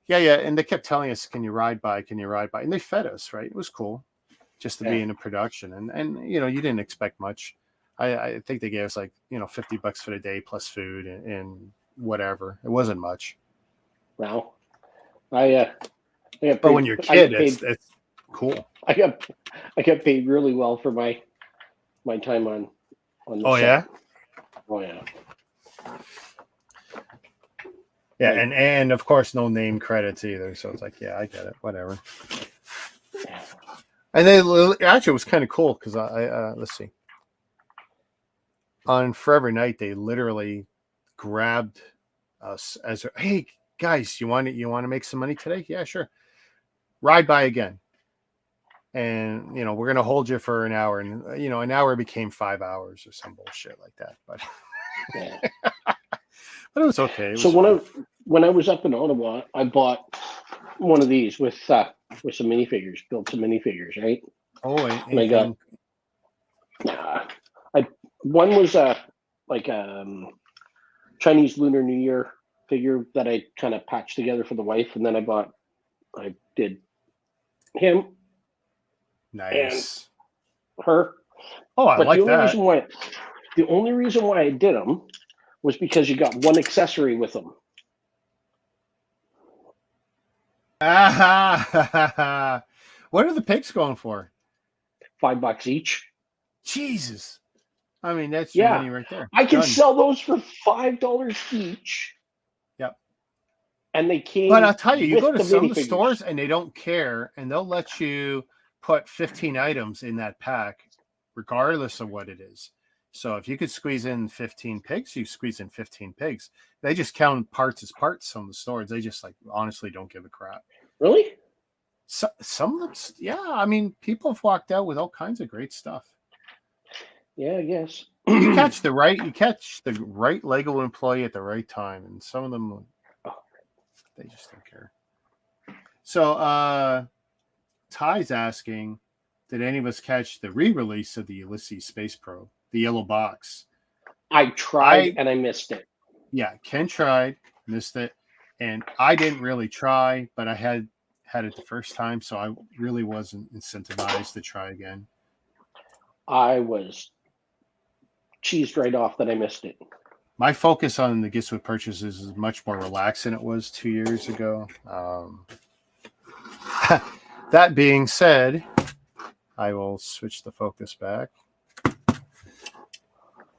Yeah. And they kept telling us, can you ride by? Can you ride by? And they fed us, right? It was cool just to be in a production. And you didn't expect much. I think they gave us like, $50 for the day plus food and whatever. It wasn't much. Wow. I got paid, but when you're a kid, it's cool. I got paid really well for my time on the set. Yeah? Oh, yeah. Yeah, and of course no name credits either. So it's like, yeah, I get it. Whatever. And then actually it was kind of cool because I let's see. On Forever Night, they literally grabbed us as, hey guys, you want to make some money today? Yeah, sure. Ride by again. And we're gonna hold you for an hour, and an hour became 5 hours or some bullshit like that. But but it was okay. When I was up in Ottawa, I bought one of these with some minifigures, built some minifigures, right? Oh, and I got one was Chinese Lunar New Year figure that I kind of patched together for the wife, and then I did him Nice. and her. Oh, I But like the only that. reason why I did them was because you got one accessory with them. Ah, what are the pigs going for? $5 each. Jesus. I mean, that's your money right there. I can Done. sell those for $5 each. Yep. And they came. But I'll tell you, you with go to the some of the minifigures. stores and they don't care, and they'll let you put 15 items in that pack, regardless of what it is. So if you could squeeze in 15 pigs, you squeeze in 15 pigs. They just count parts as parts. Some of the stores, they just honestly don't give a crap. Really? So, some of them, yeah. I mean, people have walked out with all kinds of great stuff. Yeah, I guess. You catch the right Lego employee at the right time, and some of them, they just don't care. So Ty's asking, did any of us catch the re-release of the Ulysses Space Probe, the yellow box? I tried and I missed it. Yeah, Ken tried, missed it, and I didn't really try, but I had it the first time, so I really wasn't incentivized to try again. I was cheesed right off that I missed it. My focus on the gifts with purchases is much more relaxed than it was 2 years ago. That being said, I will switch the focus back.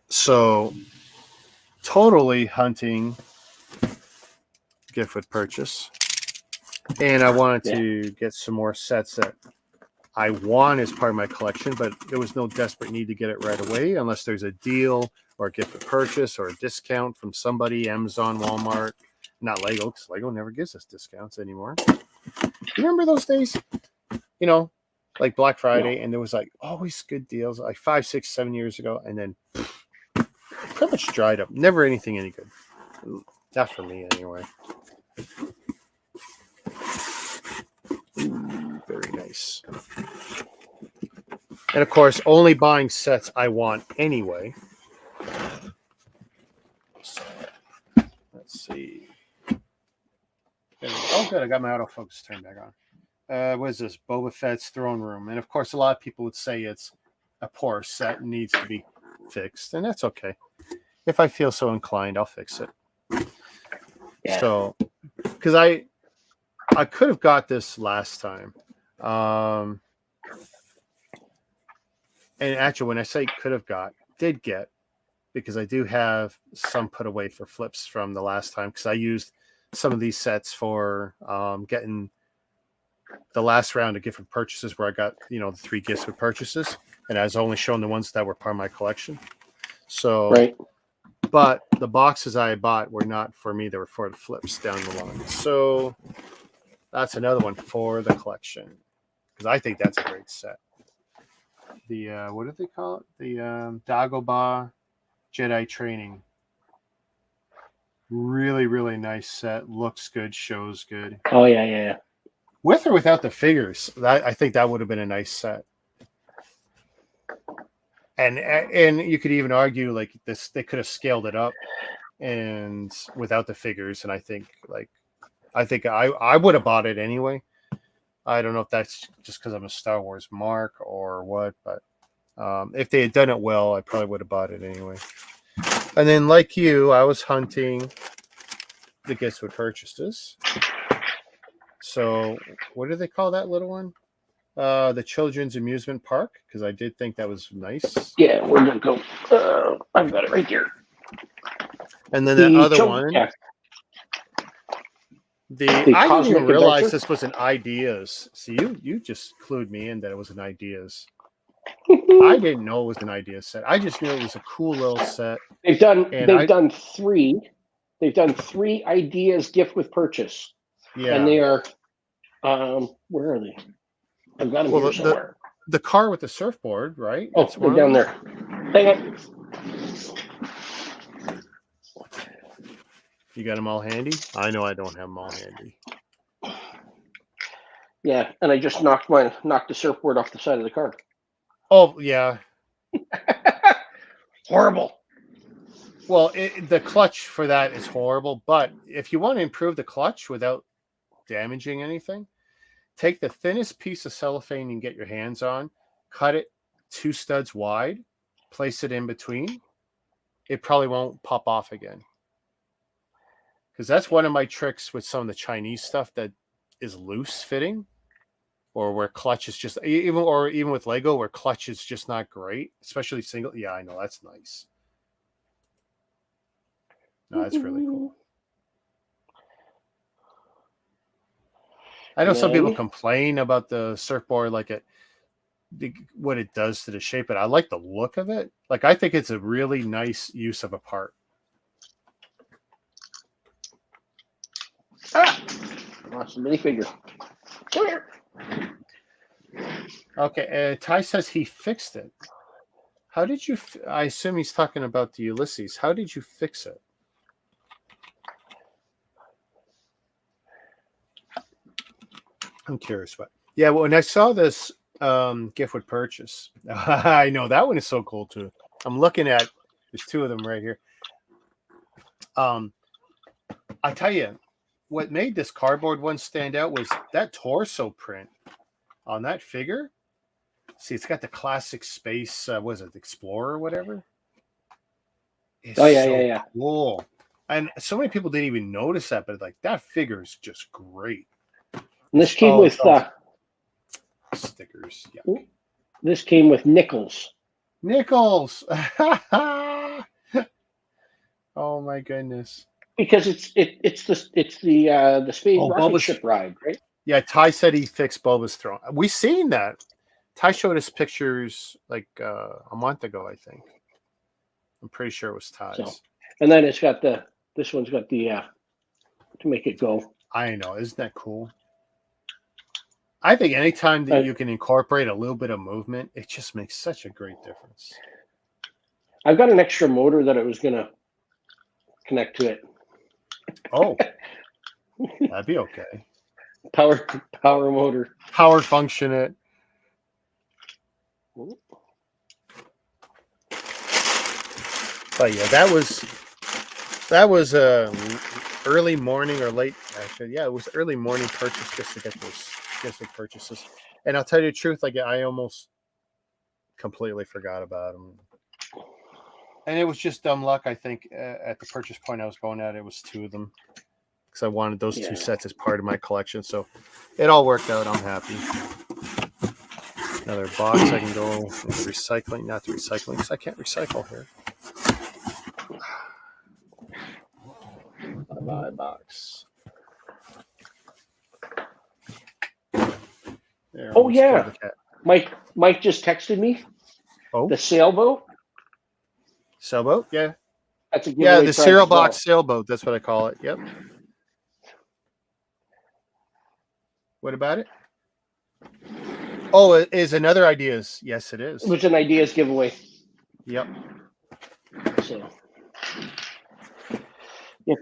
So, totally hunting gift with purchase. And I wanted to get some more sets that I want as part of my collection, but there was no desperate need to get it right away unless there's a deal or a gift with purchase or a discount from somebody, Amazon, Walmart, not Lego, because Lego never gives us discounts anymore. You remember those days? You know, like Black Friday, and there was always good deals, like 5, 6, 7 years ago, and then pretty much dried up. Never anything any good. Not for me, anyway. Ooh, very nice. And of course, only buying sets I want anyway. So, let's see. Oh, good. I got my autofocus turned back on. What is this? Boba Fett's throne room. And of course, a lot of people would say it's a poor set and needs to be fixed. And that's okay. If I feel so inclined, I'll fix it. Yeah. So, because I could have got this last time. And actually, when I say could have did get, because I do have some put away for flips from the last time, because I used some of these sets for getting the last round of gift with purchases where I got, the 3 gifts with purchases, and I was only showing the ones that were part of my collection. So, right. But the boxes I bought were not for me; they were for the flips down the line. So that's another one for the collection, because I think that's a great set. The what do they call it? The Dagobah Jedi Training. Really, really nice set. Looks good, shows good. Oh yeah. With or without the figures, I think that would have been a nice set. And you could even argue like this, they could have scaled it up, and without the figures. And I think I would have bought it anyway. I don't know if that's just because I'm a Star Wars mark or what, but if they had done it well, I probably would have bought it anyway. And then, like you, I was hunting the gifts with purchases. So, what do they call that little one? The Children's Amusement Park, because I did think that was nice. Yeah, we're gonna go. I've got it right here. And then the other one. Yeah. I didn't even realize this was an Ideas. See, you just clued me in that it was an Ideas. I didn't know it was an Ideas set. I just knew it was a cool little set. They've done 3. They've done 3 Ideas gift with purchase. Yeah. And they are where are they? I've got them here somewhere. The car with the surfboard, right? Oh, they're down there. Hang on. You got them all handy? I know I don't have them all handy. Yeah, and I just knocked the surfboard off the side of the car. Oh, yeah. Horrible. Well, the clutch for that is horrible. But if you want to improve the clutch without damaging anything, take the thinnest piece of cellophane you can get your hands on, cut it 2 studs wide, place it in between. It probably won't pop off again. Because that's one of my tricks with some of the Chinese stuff that is loose fitting, or where clutch is just even with Lego where clutch is just not great, especially single. Yeah, I know, that's nice. No, that's really cool. I know some people complain about the surfboard, like what it does to the shape, but I like the look of it. Like, I think it's a really nice use of a part. Lost the minifigure. Come here. Okay, Ty says he fixed it. How did you? I assume he's talking about the Ulysses. How did you fix it? I'm curious. What? Yeah, well, when I saw this gift with purchase, I know that one is so cool too. I'm looking at there's 2 of them right here. I tell you, what made this cardboard one stand out was that torso print on that figure. See, it's got the classic space. Was it Explorer or whatever? It's yeah. Cool. And so many people didn't even notice that, but like that figure is just great. And this came with stickers. Yeah. This came with nickels. Nickels. Oh my goodness. Because it's the space rocket ship ride, right? Yeah, Ty said he fixed Boba's throne. We've seen that. Ty showed us pictures like a month ago, I think. I'm pretty sure it was Ty's. So, and then it's got this one's got the to make it go. I know, isn't that cool? I think anytime that you can incorporate a little bit of movement, it just makes such a great difference. I've got an extra motor that I was gonna connect to it. Oh, that'd be okay. Power motor. Power function it. But yeah, that was early morning or late. Actually, yeah, it was early morning purchase just to get those purchases. And I'll tell you the truth, like I almost completely forgot about them. And it was just dumb luck. I think at the purchase point I was going at, it was 2 of them because I wanted those 2 sets as part of my collection. So it all worked out. I'm happy. Another box I can go into recycling, not the recycling because I can't recycle here. Bye box. There, oh yeah, Mike just texted me. Oh, the sailboat. Sailboat, yeah. That's a giveaway. The cereal box sailboat. That's what I call it. Yep. What about it? Oh, it is another ideas. Yes, it is. It was an ideas giveaway. Yep. So. Yep.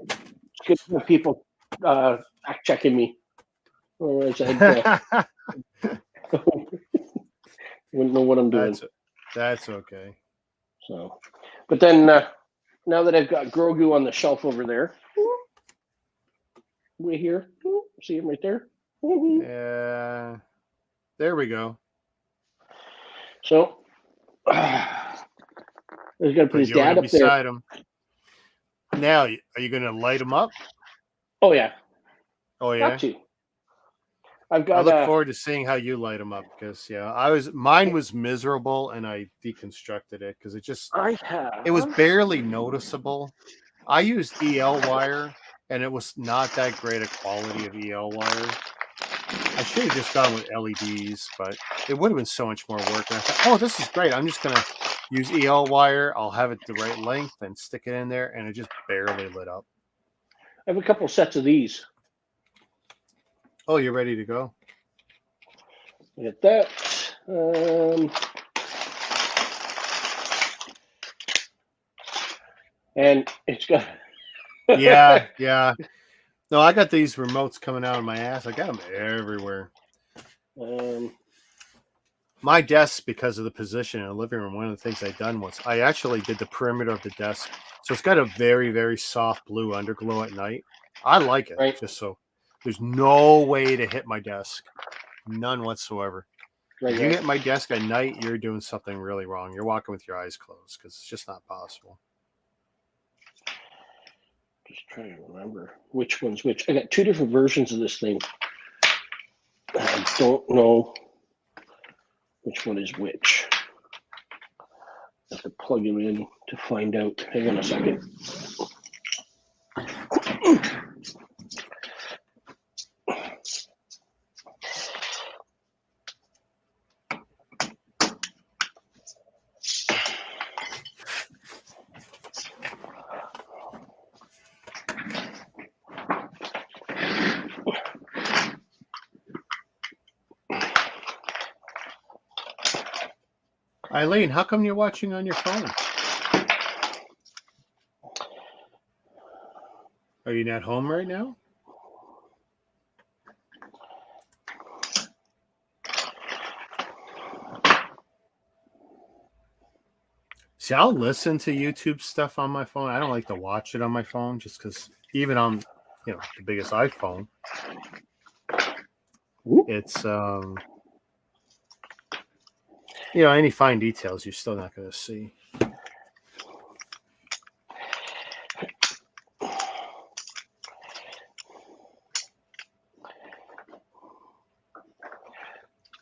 It's good for people fact checking me. Otherwise, I wouldn't know what I'm doing. That's okay. So, but then now that I've got Grogu on the shelf over there, way here, see him right there. Yeah, there we go. So, he's gonna put his dad up beside him. Now, are you gonna light him up? Oh yeah. Oh yeah. Got to. I've got. I look forward to seeing how you light them up because mine was miserable and I deconstructed it because it was barely noticeable. I used EL wire and it was not that great a quality of EL wire. I should have just gone with LEDs, but it would have been so much more work. And I thought, oh, this is great. I'm just gonna use EL wire. I'll have it the right length and stick it in there, and it just barely lit up. I have a couple sets of these. Oh, you're ready to go. Get that. And it's got. yeah. No, I got these remotes coming out of my ass. I got them everywhere. my desk, because of the position in the living room, one of the things I done was I actually did the perimeter of the desk. So it's got a very, very soft blue underglow at night. I like it, Right. just so there's no way to hit my desk. None whatsoever. Right. If you hit my desk at night, you're doing something really wrong. You're walking with your eyes closed because it's just not possible. Just trying to remember which one's which. I got two different versions of this thing. I don't know which one is which. I have to plug them in to find out. Hang on a second. Eileen, how come you're watching on your phone? Are you not home right now? See, I'll listen to YouTube stuff on my phone. I don't like to watch it on my phone just because even on, the biggest iPhone, it's, any fine details you're still not going to see.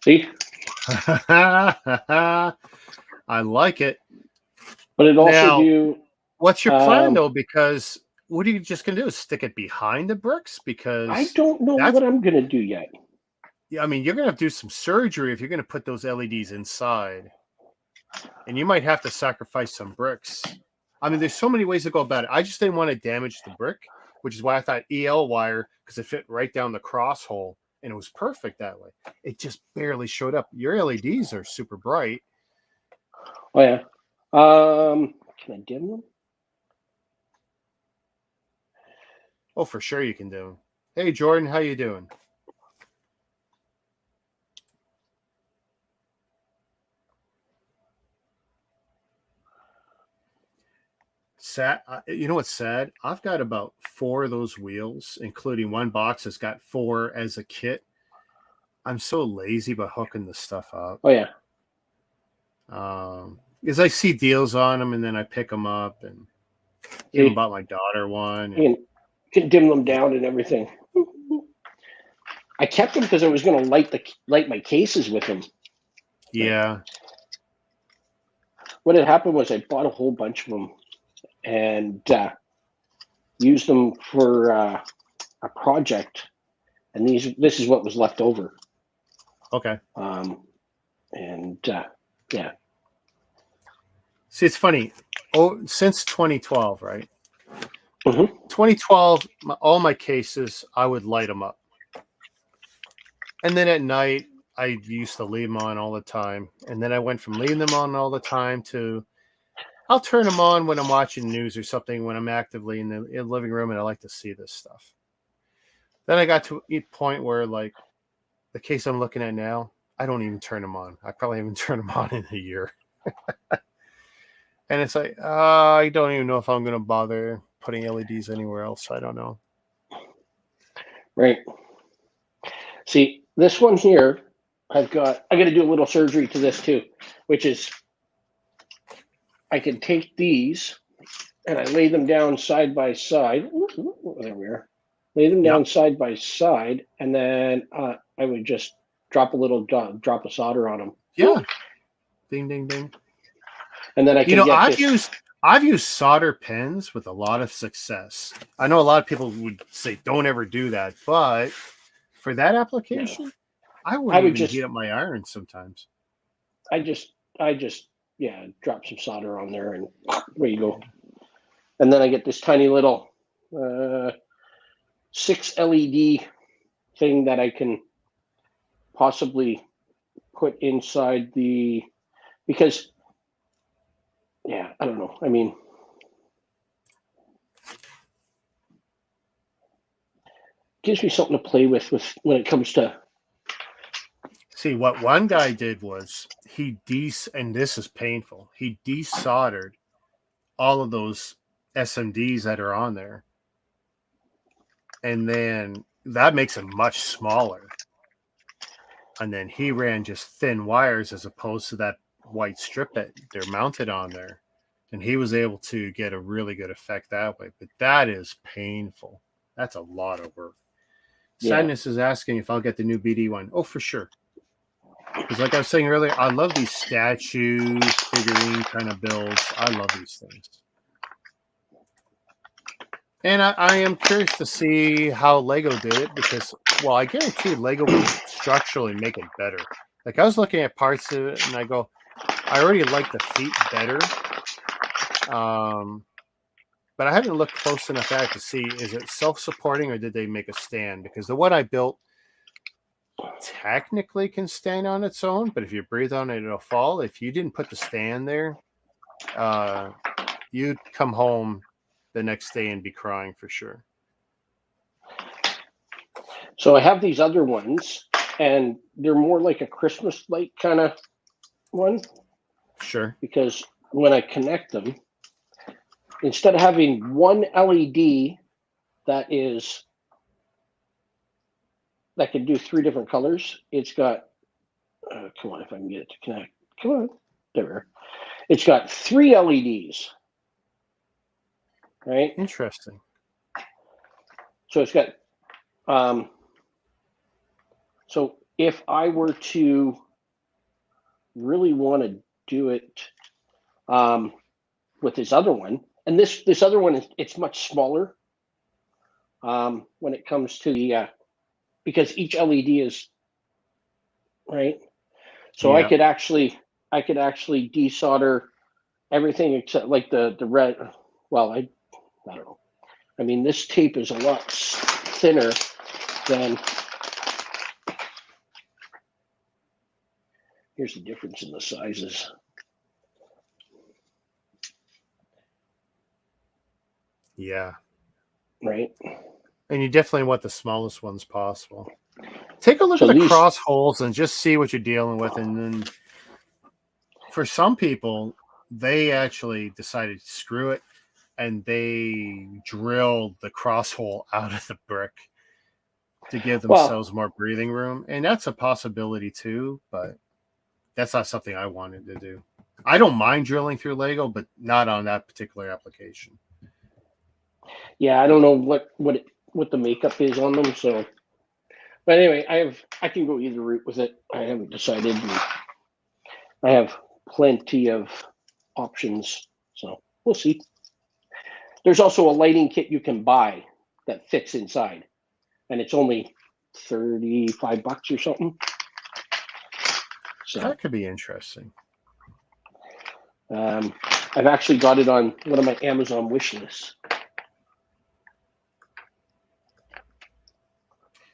See? I like it. But it also Now, do. What's your plan though? Because what are you just going to do? Stick it behind the bricks? Because I don't know what I'm going to do yet. Yeah, I mean, you're going to have to do some surgery if you're going to put those LEDs inside. And you might have to sacrifice some bricks. I mean, there's so many ways to go about it. I just didn't want to damage the brick, which is why I thought EL wire, because it fit right down the cross hole, and it was perfect that way. It just barely showed up. Your LEDs are super bright. Oh, yeah. Can I dim them? Oh, for sure you can do them. Hey, Jordan, how you doing? Sad. You know what's sad? I've got about 4 of those wheels, including one box that's got 4 as a kit. I'm so lazy about hooking the stuff up. Oh, yeah. Because I see deals on them and then I pick them up and even bought my daughter one. You can dim them down and everything. I kept them because I was going to light my cases with them. Yeah. What had happened was I bought a whole bunch of them and used them for a project, and this is what was left over. Okay. Yeah. See, it's funny. Since 2012, right? Mm-hmm. 2012, all my cases, I would light them up. And then at night, I used to leave them on all the time. And then I went from leaving them on all the time to I'll turn them on when I'm watching news or something, when I'm actively in the living room and I like to see this stuff. Then I got to a point where, like, the case I'm looking at now, I don't even turn them on. I probably haven't turned them on in a year. And it's like, I don't even know if I'm going to bother putting LEDs anywhere else. I don't know. Right. See, this one here, I got to do a little surgery to this too, which is I can take these and I lay them down side by side. There we are. Lay them down side by side, and then I would just drop a little drop of solder on them. Yeah. Ding, ding, ding. And then I can I've used solder pens with a lot of success. I know a lot of people would say don't ever do that, but for that application, I would just heat up my iron sometimes. I just drop some solder on there, and there you go. And then I get this tiny little 6 LED thing that I can possibly put inside because I don't know. I mean, gives me something to play with when it comes to See, what one guy did was and this is painful. He desoldered all of those SMDs that are on there, and then that makes them much smaller. And then he ran just thin wires as opposed to that white strip that they're mounted on there. And he was able to get a really good effect that way. But that is painful. That's a lot of work. Yeah. Sadness is asking if I'll get the new BD one. Oh, for sure. Because like I was saying earlier, I love these statues, figurine kind of builds. I love these things. And I am curious to see how Lego did it because, well, I guarantee Lego will structurally make it better. Like I was looking at parts of it and I go, I already like the feet better. But I haven't looked close enough at it to see, is it self-supporting or did they make a stand? Because the one I built technically can stand on its own, but if you breathe on it, it'll fall. If you didn't put the stand there, you'd come home the next day and be crying for sure. So I have these other ones, and they're more like a Christmas light kind of one. Sure. Because when I connect them, instead of having one LED that can do 3 different colors, it's got, come on, if I can get it to connect. Come on, there. It's got 3 LEDs, right? Interesting. So it's got, so if I were to really want to do it with this other one, and this other one, it's much smaller when it comes to the, because each LED is, right? So Yeah. I could actually desolder everything except like the red. Well, I don't know. I mean, this tape is a lot thinner than. Here's the difference in the sizes. Yeah. Right. And you definitely want the smallest ones possible. Take a look So at the these cross holes and just see what you're dealing with. And then for some people, they actually decided to screw it and they drilled the cross hole out of the brick to give themselves more breathing room. And that's a possibility too, but that's not something I wanted to do. I don't mind drilling through Lego, but not on that particular application. Yeah, I don't know what the makeup is on them. So, but anyway, I can go either route with it. I haven't decided. I have plenty of options, so we'll see. There's also a lighting kit you can buy that fits inside, and it's only $35 or something. So that could be interesting. I've actually got it on one of my Amazon wish lists.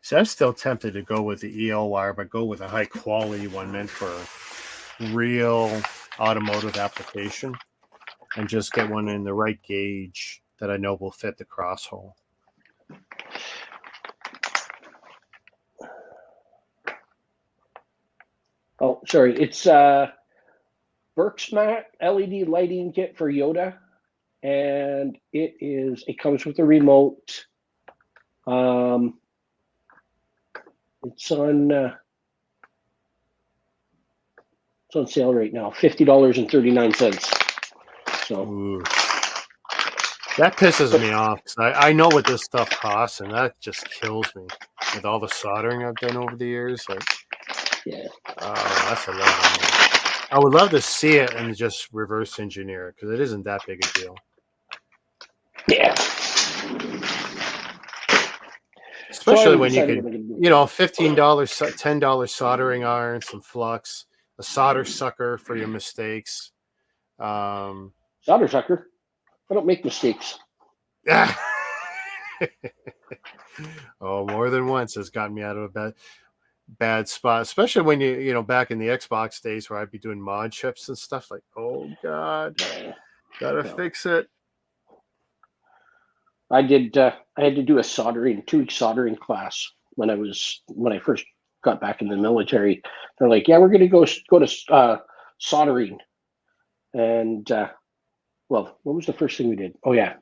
So I'm still tempted to go with the EL wire, but go with a high quality one meant for real automotive application and just get one in the right gauge that I know will fit the cross hole. Oh, sorry. It's Berksmat LED lighting kit for Yoda, and it comes with a remote. It's on sale right now, $50.39. So ooh, that pisses me off because I know what this stuff costs, and that just kills me with all the soldering I've done over the years. Like, yeah, that's a lot of money. I would love to see it and just reverse engineer it because it isn't that big a deal. Yeah. Especially when you could, $15, $10 soldering iron, some flux, a solder sucker for your mistakes. Solder sucker? I don't make mistakes. Oh, more than once has gotten me out of a bad spot, especially when you back in the Xbox days where I'd be doing mod chips and stuff like, oh God, gotta fix it. I had to do a 2-week soldering class when I first got back in the military. They're like, yeah, we're going to go to soldering. And well, what was the first thing we did? Oh yeah,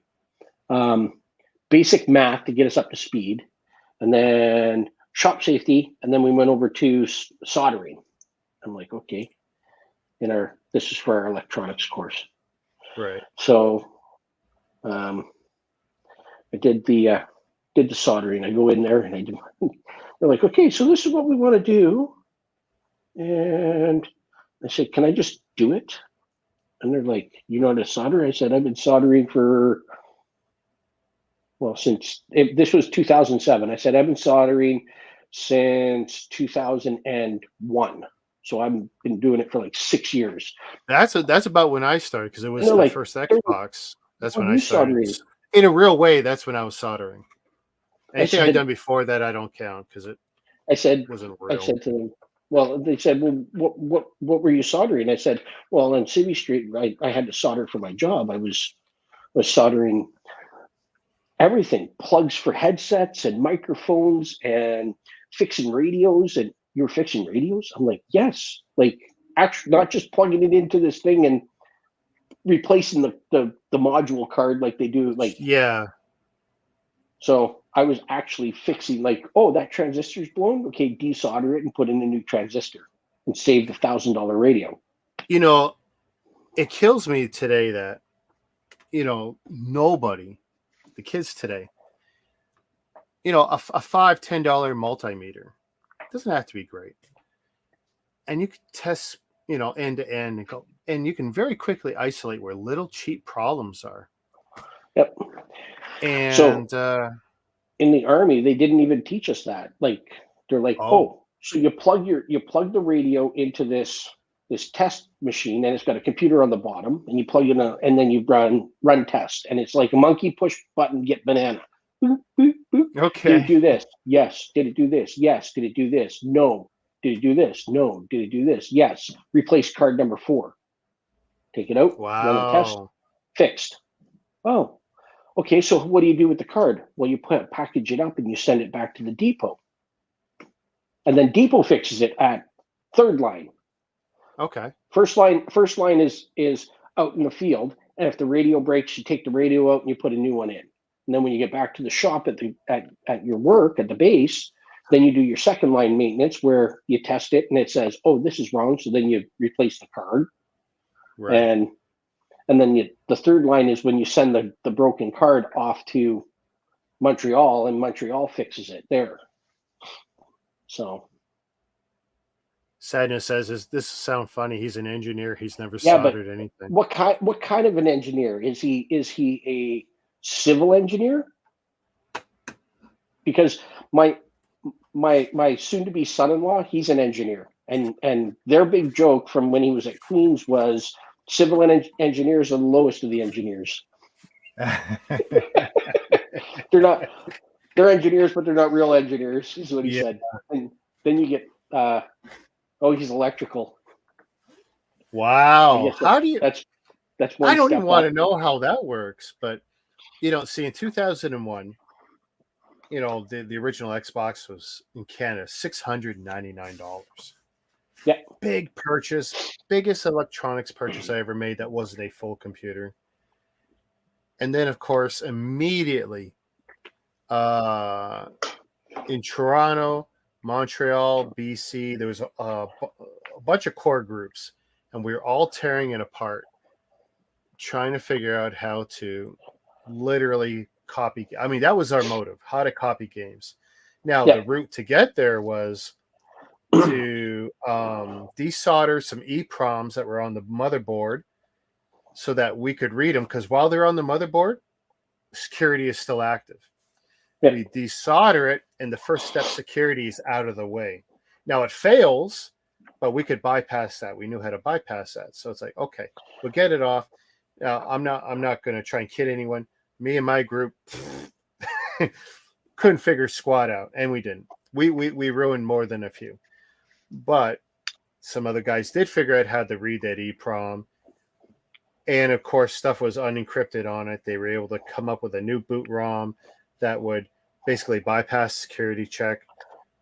basic math to get us up to speed, and then shop safety, and then we went over to soldering. I'm like, okay, this is for our electronics course. Right. So I did the soldering. I go in there and I do. They're like, okay, so this is what we want to do, and I said, can I just do it? And they're like, you know how to solder? I said, I've been soldering since this was 2007. I said, I've been soldering since 2001. So I've been doing it for like 6 years. That's about when I started, because it was the like, first Xbox. That's when I started. Soldering? In a real way, that's when I was soldering. Anything I'd done before that, I don't count, because it wasn't real. I said to them, well, they said, well, what were you soldering? I said, well, on City Street, I had to solder for my job. I was soldering everything, plugs for headsets and microphones and fixing radios. And you're fixing radios? I'm like, yes. Like, actually, not just plugging it into this thing and replacing the module card like they do. Like, yeah. So I was actually fixing, like, oh, that transistor's blown. Okay, desolder it and put in a new transistor and save the $1,000 radio. You know, it kills me today that, nobody, the kids today, a $5-10 multimeter doesn't have to be great, and you can test, end to end, and go, and you can very quickly isolate where little cheap problems are. Yep. And so, in the Army, they didn't even teach us that. Like, they're like, oh, so you plug the radio into this test machine, and it's got a computer on the bottom, and you plug in and then you run test, and it's like a monkey push button, get banana. Boop, boop, boop. Okay. Did it do this? Yes. Did it do this? Yes. Did it do this? No. Did it do this? No. Did it do this? Yes. Replace card number 4. Take it out. Wow. Run the test. Fixed. Oh. Okay, so what do you do with the card? Well, you package it up and you send it back to the depot. And then depot fixes it at third line. Okay. First line is out in the field. And if the radio breaks, you take the radio out and you put a new one in. And then when you get back to the shop at your work at the base, then you do your second line maintenance where you test it and it says, oh, this is wrong. So then you replace the card. Right. And then the third line is when you send the broken card off to Montreal, and Montreal fixes it there. So Sadness says, this sound funny? He's an engineer. He's never soldered anything. What kind of an engineer is he? Is he a civil engineer? Because my soon-to-be son-in-law, he's an engineer, and their big joke from when he was at Queens was civil engineers are the lowest of the engineers. They're engineers, but they're not real engineers, is what he said. And then you get, he's electrical. Wow. How do you, that's one I don't even want up. to know how that works, but see, in 2001, the original Xbox was in Canada, $699. Yeah. Big purchase, biggest electronics purchase I ever made that wasn't a full computer. And then, of course, immediately in Toronto, Montreal, BC, there was a bunch of core groups, and we were all tearing it apart, trying to figure out how to literally copy. I mean, that was our motive, how to copy games. Now, the route to get there was to desolder some EPROMs that were on the motherboard so that we could read them, because while they're on the motherboard, security is still active. We desolder it, and the first step, security is out of the way. Now it fails, but we could bypass that. We knew how to bypass that. So it's like, okay, we'll get it off. I'm not going to try and kid anyone. Me and my group couldn't figure squat out, and we didn't. We ruined more than a few. But some other guys did figure out how to read that EPROM. And of course, stuff was unencrypted on it. They were able to come up with a new boot ROM that would basically bypass security check.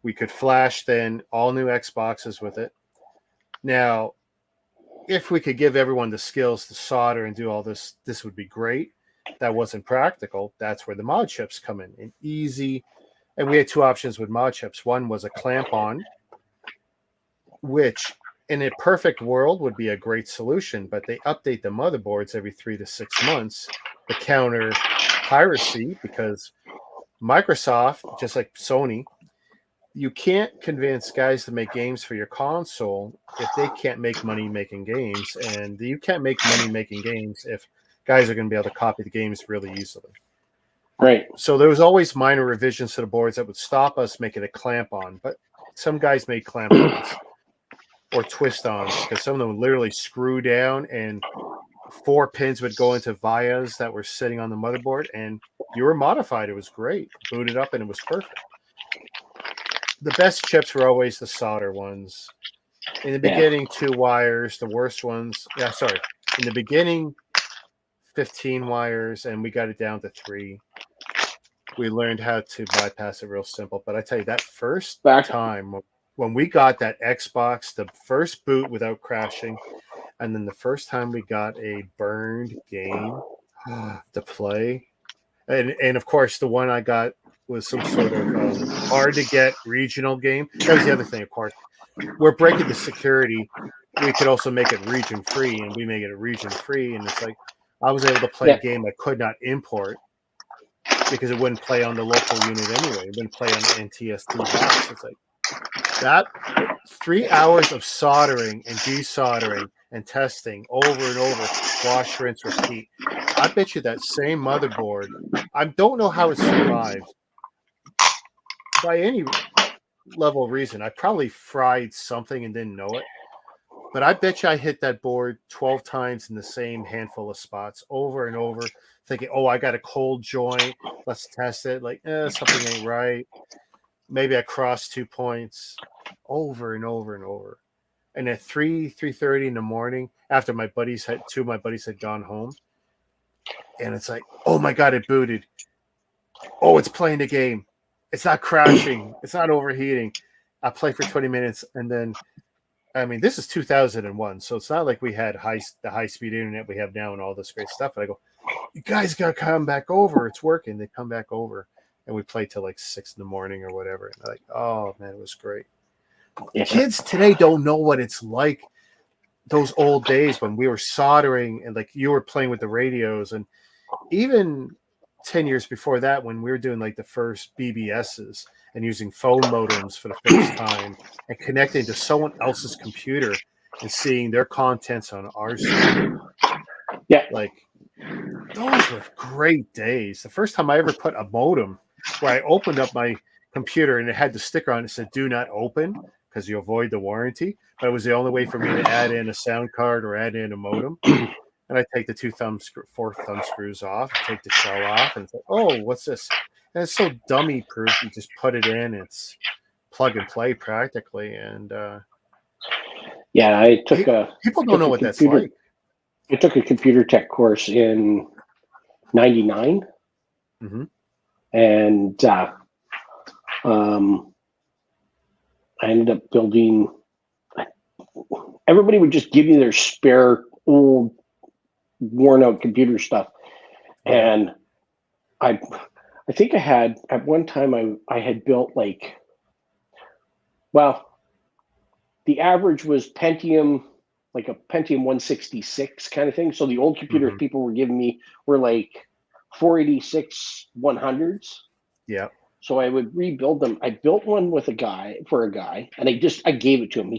We could flash then all new Xboxes with it. Now, if we could give everyone the skills to solder and do all this, this would be great. That wasn't practical. That's where the mod chips come in. And easy. And we had two options with mod chips. One was a clamp on, which in a perfect world would be a great solution, but they update the motherboards every 3 to 6 months to counter piracy, because Microsoft, just like Sony, you can't convince guys to make games for your console if they can't make money making games, and you can't make money making games if guys are going to be able to copy the games really easily. Right. So there was always minor revisions to the boards that would stop us making a clamp on, but some guys made clamp ons or twist ons, because some of them would literally screw down and 4 pins would go into vias that were sitting on the motherboard, and you were modified. It was great. Booted up and it was perfect. The best chips were always the solder ones. In the beginning, 2 wires. The worst ones, in the beginning, 15 wires, and we got it down to 3. We learned how to bypass it real simple. But I tell you, that first time when we got that Xbox, the first boot without crashing, and then the first time we got a burned game to play, and of course the one I got was some sort of hard to get regional game. That was the other thing, of course. We're breaking the security. We could also make it region free, and we make it region free. And it's like I was able to play a game I could not import because it wouldn't play on the local unit anyway. It wouldn't play on the NTSC box. It's like that 3 hours of soldering and desoldering and testing over and over, wash, rinse, repeat. I bet you that same motherboard, I don't know how it survived by any level of reason. I probably fried something and didn't know it. But I bet you I hit that board 12 times in the same handful of spots over and over, thinking, oh, I got a cold joint. Let's test it. Like, something ain't right. Maybe I crossed 2 points over and over and over. And at 3:30 in the morning, after two of my buddies had gone home, and it's like, oh my God, it booted. Oh, it's playing the game. It's not crashing. It's not overheating. I play for 20 minutes, and then, I mean, this is 2001, so it's not like we had the high-speed internet we have now and all this great stuff. And I go, you guys got to come back over. It's working. They come back over, and we play till like 6 in the morning or whatever. And they're like, oh, man, it was great. Yeah. Kids today don't know what it's like, those old days when we were soldering and like you were playing with the radios, and even 10 years before that when we were doing like the first BBSs and using phone modems for the first time and connecting to someone else's computer and seeing their contents on our screen. Yeah. Like, those were great days. The first time I ever put a modem where I opened up my computer and it had the sticker on it that said do not open because you avoid the warranty, but it was the only way for me to add in a sound card or add in a modem. And I take the 4 thumb screws off, take the shell off, and it's like, oh, what's this? And it's so dummy proof. You just put it in, it's plug and play practically. And yeah, I took people don't know what that's like. I took a computer tech course in '99, and I ended up building. Everybody would just give you their spare old, worn-out computer stuff, and I think I had at one time I had built like, well, the average was Pentium, like a Pentium 166 kind of thing. So the old computers people were giving me were like 486 100s. Yeah. So I would rebuild them. I built one with a guy, and I gave it to him.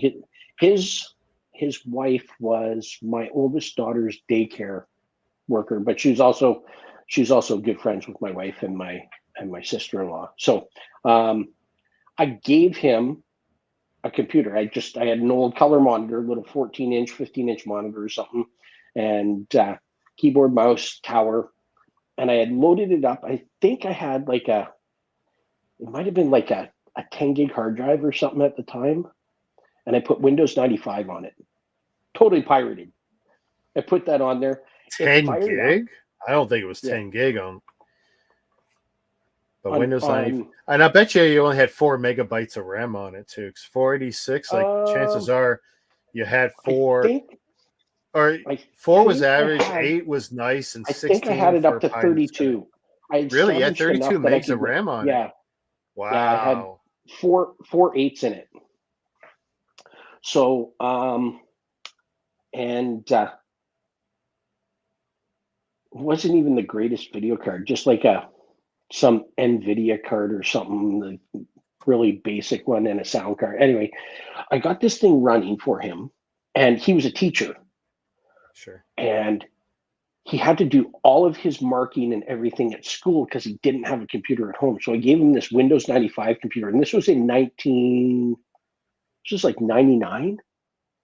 His wife was my oldest daughter's daycare worker, but she's also good friends with my wife and my sister-in-law. So I gave him a computer. I had an old color monitor, a little 14-inch, 15-inch monitor or something, and keyboard, mouse, tower. And I had loaded it up. I think I had it might have been like a 10 gig hard drive or something at the time. And I put Windows 95 on it. Totally pirated. I put that on there. 10 gig? I don't think it was 10 gig on. But Windows 90, and I bet you only had 4 megabytes of RAM on it too. Because 486, like chances are, you had 4. Or 4 was average, 8 was nice, and 16 I think I had it for up to Pine 32. I had really? Yeah, salvaged 32 enough that I megs of could. RAM on it. Wow. Yeah, I had four 8s in it. So, and wasn't even the greatest video card, just like some NVIDIA card or something, the really basic one, and a sound card. Anyway, I got this thing running for him, and he was a teacher. Sure. And he had to do all of his marking and everything at school because he didn't have a computer at home. So I gave him this Windows 95 computer, and this was in 99.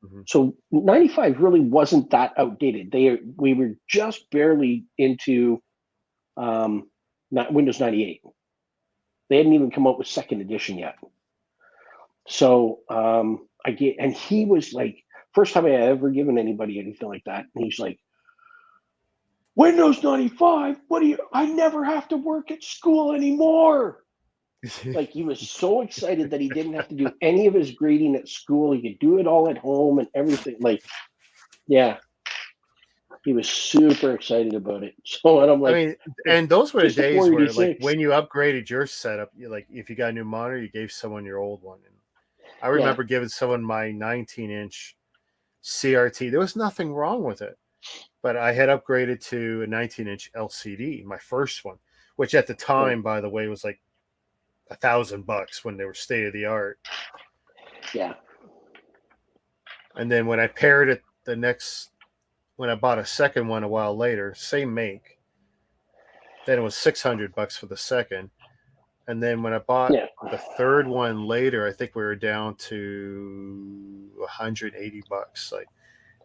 Mm-hmm. So 95 really wasn't that outdated. We were just barely into Windows 98. They hadn't even come out with second edition yet. So and he was like, first time I had ever given anybody anything like that. And he's like, Windows 95? I never have to work at school anymore. Like, he was so excited that he didn't have to do any of his grading at school. He could do it all at home and everything. Like, yeah. He was super excited about it. So, and I'm like, I mean, and those were the days where, like, 486. when you upgraded your setup, like, if you got a new monitor, you gave someone your old one. And I remember giving someone my 19-inch CRT. There was nothing wrong with it, but I had upgraded to a 19-inch LCD, my first one, which at the time, by the way, was like $1,000 when they were state of the art. Yeah. And then when I paired it when I bought a second one a while later, same make, then it was $600 for the second. And then when I bought the third one later, I think we were down to $180. Like,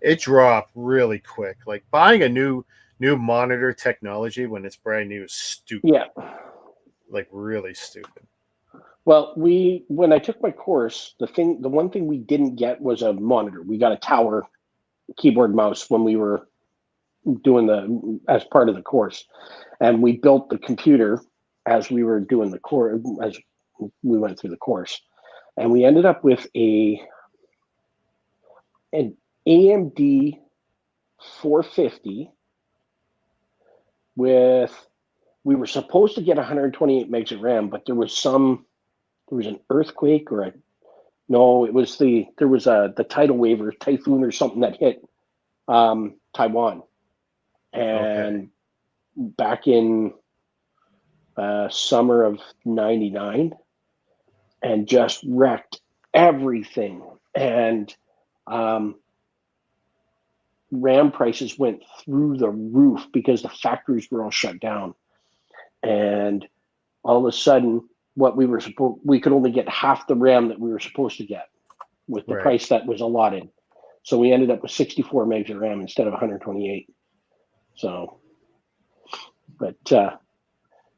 it dropped really quick. Like, buying a new monitor technology when it's brand new is stupid. Yeah. Like, really stupid. Well, when I took my course, the one thing we didn't get was a monitor. We got a tower keyboard mouse when we were doing as part of the course, and we built the computer as we were doing the course, as we went through the course, and we ended up with an AMD 450 we were supposed to get 128 megs of RAM, but there was an earthquake there was the tidal wave or typhoon or something that hit Taiwan, and back in summer of 99, and just wrecked everything. And RAM prices went through the roof because the factories were all shut down. And all of a sudden, we could only get half the RAM that we were supposed to get with the price that was allotted. So we ended up with 64 megs of RAM instead of 128. So, but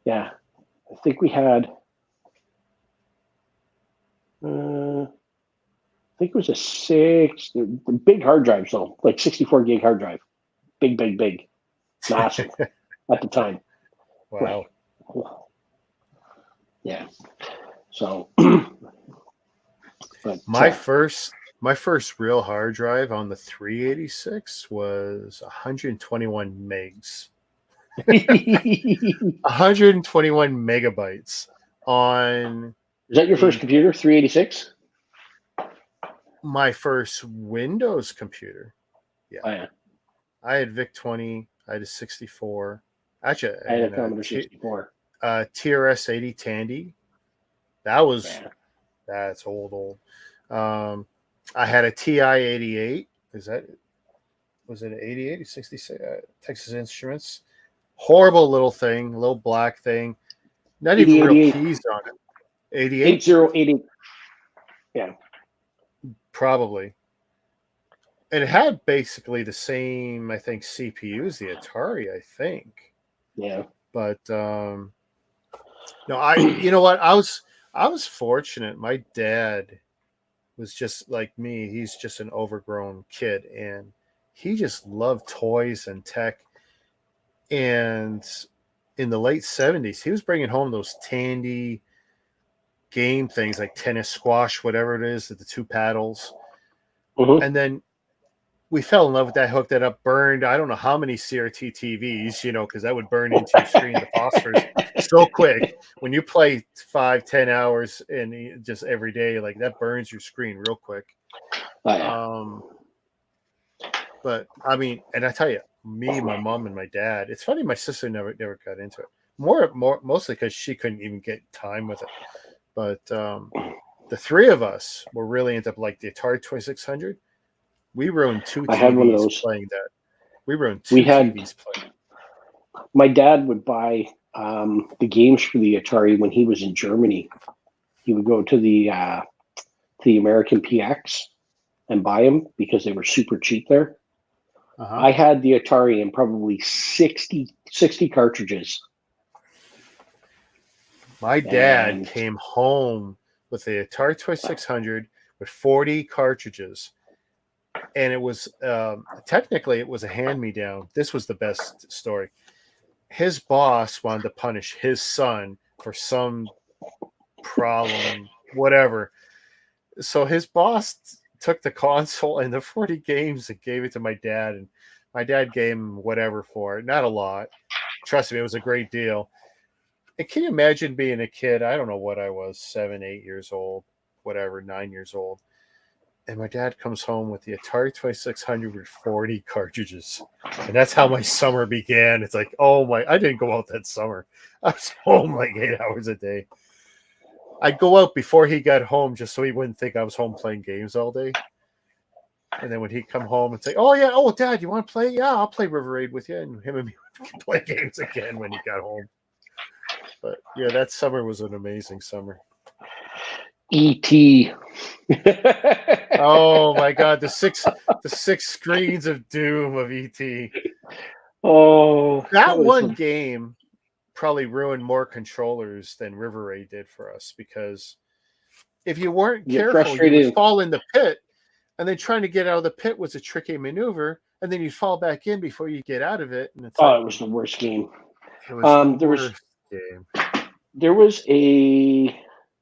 yeah, I think we had, I think it was the big hard drive, so like 64 gig hard drive, big, massive at the time. Wow. Right. Yeah. So, but my first real hard drive on the 386 was 121 megs. 121 megabytes on. Is that your first computer, 386? My first Windows computer. Yeah. Oh, yeah. I had VIC 20. I had a 64. Actually, I had a Commodore 64. TRS 80 Tandy. That's old. I had a TI 88. Was it an 88 or 66? Texas Instruments. Horrible little thing, little black thing. Not even real keys on it. 88? 8088. Yeah. Probably. And it had basically the same, I think, CPU as the Atari, I think. Yeah. But no, you know what? I was fortunate. My dad was just like me. He's just an overgrown kid, and he just loved toys and tech. And in the late 70s, he was bringing home those Tandy game things like tennis, squash, whatever it is, the two paddles. Mm-hmm. And then we fell in love with that, hooked it up, burned I don't know how many CRT TVs, because that would burn into your screen, the phosphors, so quick. When you play 5-10 hours and just every day, like that burns your screen real quick. Oh, yeah. But I mean, and I tell you, me, my mom, and my dad. It's funny, my sister never got into it. Mostly because she couldn't even get time with it. But the three of us were really into like the Atari 2600. We ruined two I had one of TVs those. playing that. We ruined two TVs playing. My dad would buy the games for the Atari when he was in Germany. He would go to the American PX and buy them because they were super cheap there. Uh-huh. I had the Atari in probably 60 cartridges. My dad came home with the Atari 2600 with 40 cartridges. And it was technically it was a hand-me-down. This was the best story. His boss wanted to punish his son for some problem, whatever. So his boss took the console and the 40 games and gave it to my dad. And my dad gave him whatever for it. Not a lot. Trust me, it was a great deal. And can you imagine being a kid? I don't know what I was, 7, 8 years old, whatever, 9 years old. And my dad comes home with the Atari 2600 with 40 cartridges. And that's how my summer began. It's like, I didn't go out that summer. I was home like 8 hours a day. I'd go out before he got home just so he wouldn't think I was home playing games all day. And then when he'd come home and say, Dad, you want to play? Yeah, I'll play River Raid with you. And him and me would play games again when he got home. But yeah, that summer was an amazing summer. E.T. Oh my God, the six screens of doom of E.T. Oh, that one game probably ruined more controllers than River Raid did for us, because if you weren't careful, you would fall in the pit, and then trying to get out of the pit was a tricky maneuver, and then you'd fall back in before you get out of it. And it's it was the worst game. It was the worst game.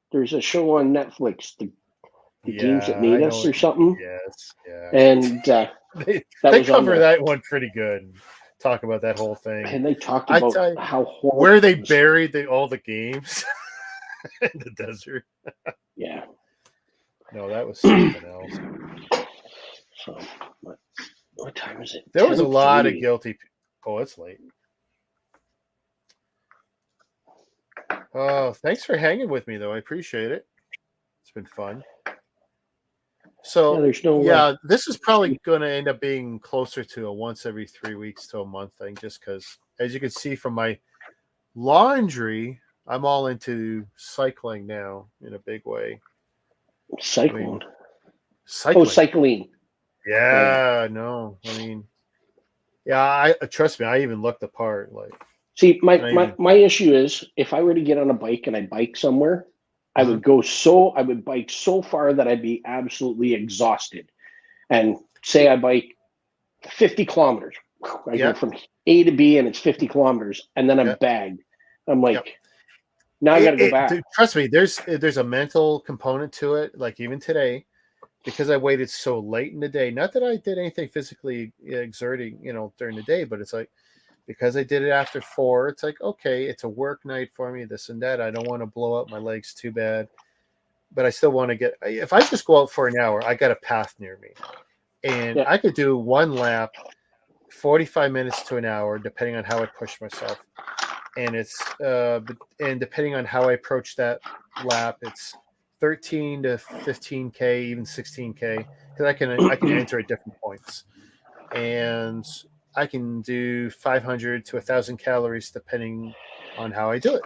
There's a show on Netflix, the games that made us or something. Yes, yeah. And they cover that one pretty good. Talk about that whole thing. And they talked about how horrible where they buried all the games in the desert. Yeah. No, that was something else. So, what time is it? There was a lot of guilty. Oh, it's late. Oh, thanks for hanging with me, though. I appreciate it. It's been fun. So, this is probably going to end up being closer to a once every 3 weeks to a month thing, just because, as you can see from my laundry, I'm all into cycling now in a big way. Cycling? Cycling. Oh, cycling. Yeah, no. I mean, yeah, trust me, I even looked the part. Like, see, my issue is if I were to get on a bike and I bike somewhere, I would bike so far that I'd be absolutely exhausted. And say I bike 50 kilometers. I go from A to B and it's 50 kilometers, and then I'm bagged. I'm like, now I got to go back. Trust me, there's a mental component to it. Like even today, because I waited so late in the day, not that I did anything physically exerting, during the day, but it's like, because I did it after 4, it's like, okay, it's a work night for me, this and that. I don't want to blow up my legs too bad, but I still want to if I just go out for an hour, I got a path near me, and I could do one lap, 45 minutes to an hour, depending on how I push myself. And it's, and depending on how I approach that lap, it's 13 to 15K, even 16K, because I can enter at different points. And I can do 500 to 1,000 calories depending on how I do it.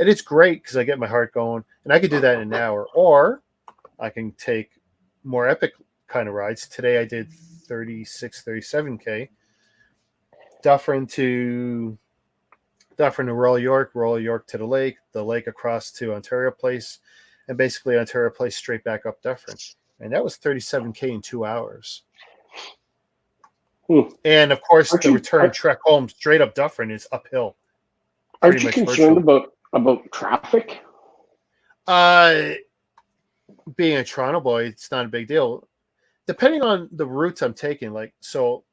And it's great because I get my heart going, and I could do that in an hour. Or I can take more epic kind of rides. Today I did 36, 37K. Dufferin to Royal York to the lake across to Ontario Place, and basically Ontario Place straight back up Dufferin. And that was 37K in 2 hours. And of course, the return trek home straight up Dufferin is uphill. Aren't you concerned about traffic? Being a Toronto boy, it's not a big deal. Depending on the routes I'm taking, like, so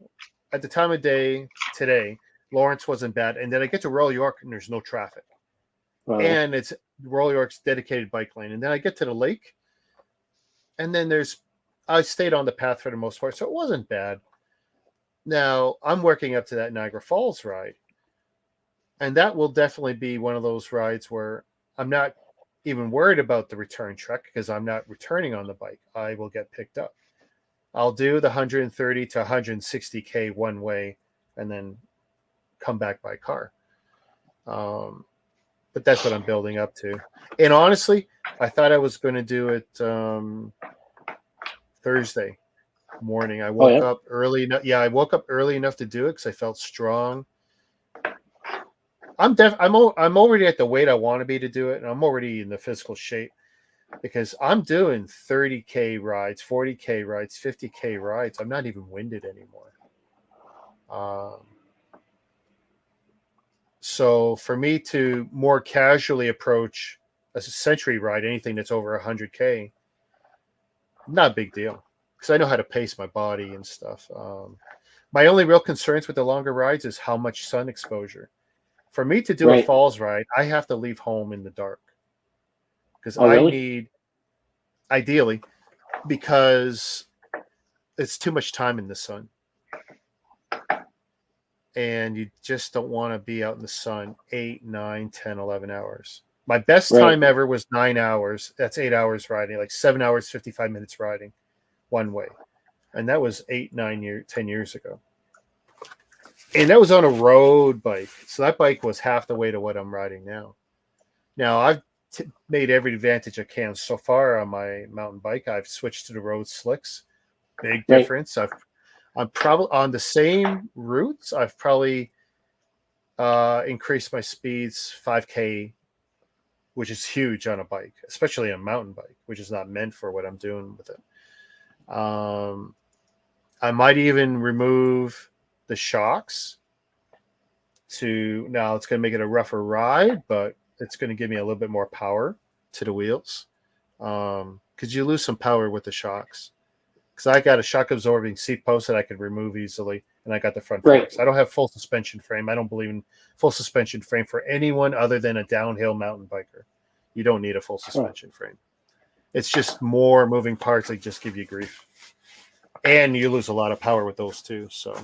at the time of day today, Lawrence wasn't bad. And then I get to Royal York and there's no traffic. And it's Royal York's dedicated bike lane. And then I get to the lake and then I stayed on the path for the most part. So it wasn't bad. Now I'm working up to that Niagara Falls ride. And that will definitely be one of those rides where I'm not even worried about the return trek because I'm not returning on the bike. I will get picked up. I'll do the 130 to 160K one way and then come back by car. But that's what I'm building up to. And honestly, I thought I was going to do it Thursday morning. I woke up early enough. Yeah, I woke up early enough to do it because I felt strong. I'm already at the weight I want to be to do it, and I'm already in the physical shape because I'm doing 30K rides, 40K rides, 50K rides. I'm not even winded anymore. So for me to more casually approach a century ride, anything that's over 100K, not a big deal because I know how to pace my body and stuff. My only real concerns with the longer rides is how much sun exposure. For me to do a falls ride, I have to leave home in the dark because I need, ideally, because it's too much time in the sun. And you just don't want to be out in the sun 8, 9, 10, 11 hours. My best time ever was 9 hours. That's 8 hours riding, like 7 hours, 55 minutes riding one way. And that was 8, 9 years, 10 years ago. And that was on a road bike. So that bike was half the weight of what I'm riding now. Now, I've made every advantage I can so far on my mountain bike. I've switched to the road slicks. Big difference. I'm probably on the same routes. I've probably increased my speeds 5K, which is huge on a bike, especially a mountain bike, which is not meant for what I'm doing with it. I might even remove the shocks now it's going to make it a rougher ride, but it's going to give me a little bit more power to the wheels. Because you lose some power with the shocks. Because I got a shock absorbing seat post that I could remove easily, and I got the front forks. I don't have full suspension frame. I don't believe in full suspension frame for anyone other than a downhill mountain biker. You don't need a full suspension frame. It's just more moving parts that just give you grief. And you lose a lot of power with those too. So,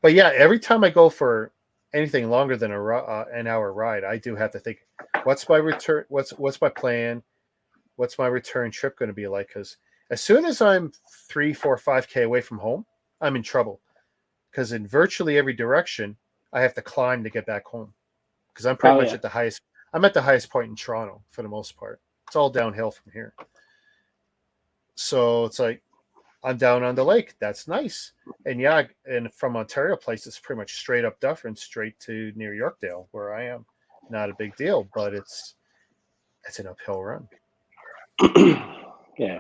but yeah, every time I go for anything longer than an hour ride, I do have to think, what's my return? What's my plan? What's my return trip going to be like? Because as soon as I'm 3, 4, 5K away from home, I'm in trouble. Because in virtually every direction, I have to climb to get back home. Because I'm pretty much at the highest. I'm at the highest point in Toronto for the most part. It's all downhill from here. So it's like I'm down on the lake. That's nice. And yeah, and from Ontario Place, it's pretty much straight up Dufferin, straight to near Yorkdale, where I am. Not a big deal, but it's an uphill run. Yeah.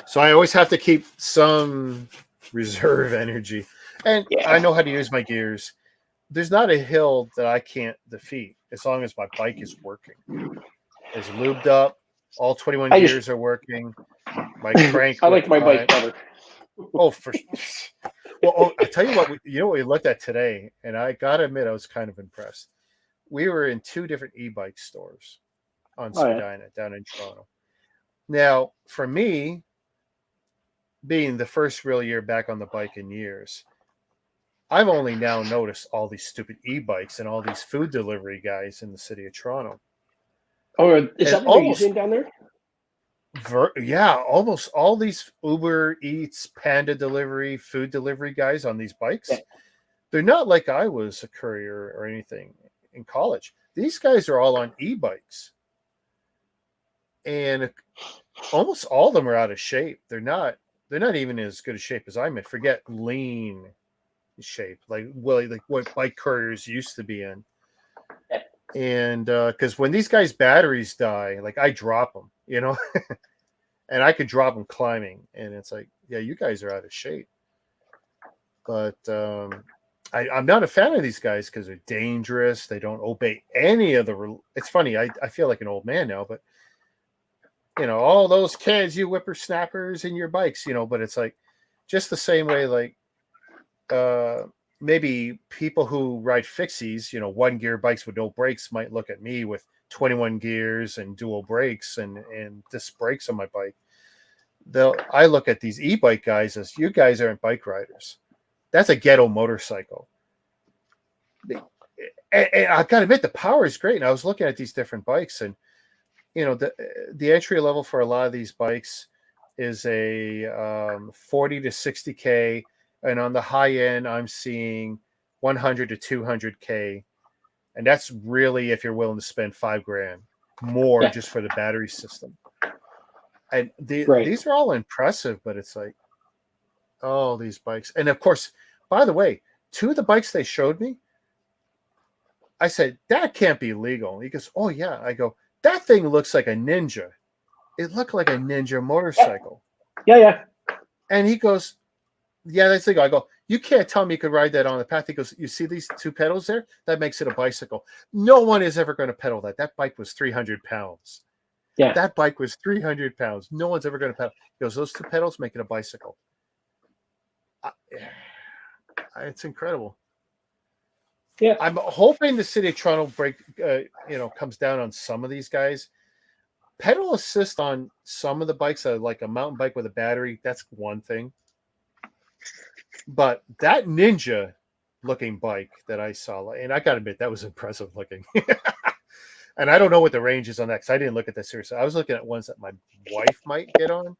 So I always have to keep some reserve energy. And I know how to use my gears. There's not a hill that I can't defeat as long as my bike is working. It's lubed up. All 21 gears are working. My crank. I like my bike better. Oh, for sure. Well, I tell you what, what we looked at today, and I got to admit, I was kind of impressed. We were in 2 different e-bike stores on Spadina down in Toronto. Now, for me, being the first real year back on the bike in years, I've only now noticed all these stupid e-bikes and all these food delivery guys in the city of Toronto. Oh, is that what they're using down there? Yeah, almost all these Uber Eats, Panda delivery, food delivery guys on these bikes. Yeah. They're not like I was a courier or anything in college. These guys are all on e-bikes. And almost all of them are out of shape. They're not even as good a shape as I'm in. Forget lean shape, like what bike couriers used to be in. And because when these guys' batteries die, like I drop them, and I could drop them climbing, and it's like, yeah, you guys are out of shape. But I'm not a fan of these guys because they're dangerous. They don't obey any of the. It's funny. I feel like an old man now, but all those kids, you whippersnappers in your bikes, but it's like just the same way, like maybe people who ride fixies, one gear bikes with no brakes might look at me with 21 gears and dual brakes and disc brakes on my bike. I look at these e-bike guys as, you guys aren't bike riders. That's a ghetto motorcycle. And I've got to admit, the power is great. And I was looking at these different bikes, and the entry level for a lot of these bikes is a 40 to 60K, and on the high end, I'm seeing 100 to 200K, and that's really if you're willing to spend $5,000 more just for the battery system. And these are all impressive, but it's like, oh, these bikes. And of course, by the way, 2 of the bikes they showed me, I said, that can't be legal. He goes, oh, yeah. I go, that thing looks like a Ninja. It looked like a Ninja motorcycle. Yeah. And he goes, yeah, that's legal. I go, you can't tell me you could ride that on the path. He goes, you see these 2 pedals there? That makes it a bicycle. No one is ever going to pedal that. That bike was 300 pounds. Yeah. That bike was 300 pounds. No one's ever going to pedal. He goes, those 2 pedals make it a bicycle. It's incredible. Yeah, I'm hoping the city of Toronto comes down on some of these guys. Pedal assist on some of the bikes, like a mountain bike with a battery, that's one thing. But that Ninja looking bike that I saw, and I got to admit, that was impressive looking. And I don't know what the range is on that because I didn't look at that seriously. I was looking at ones that my wife might get on.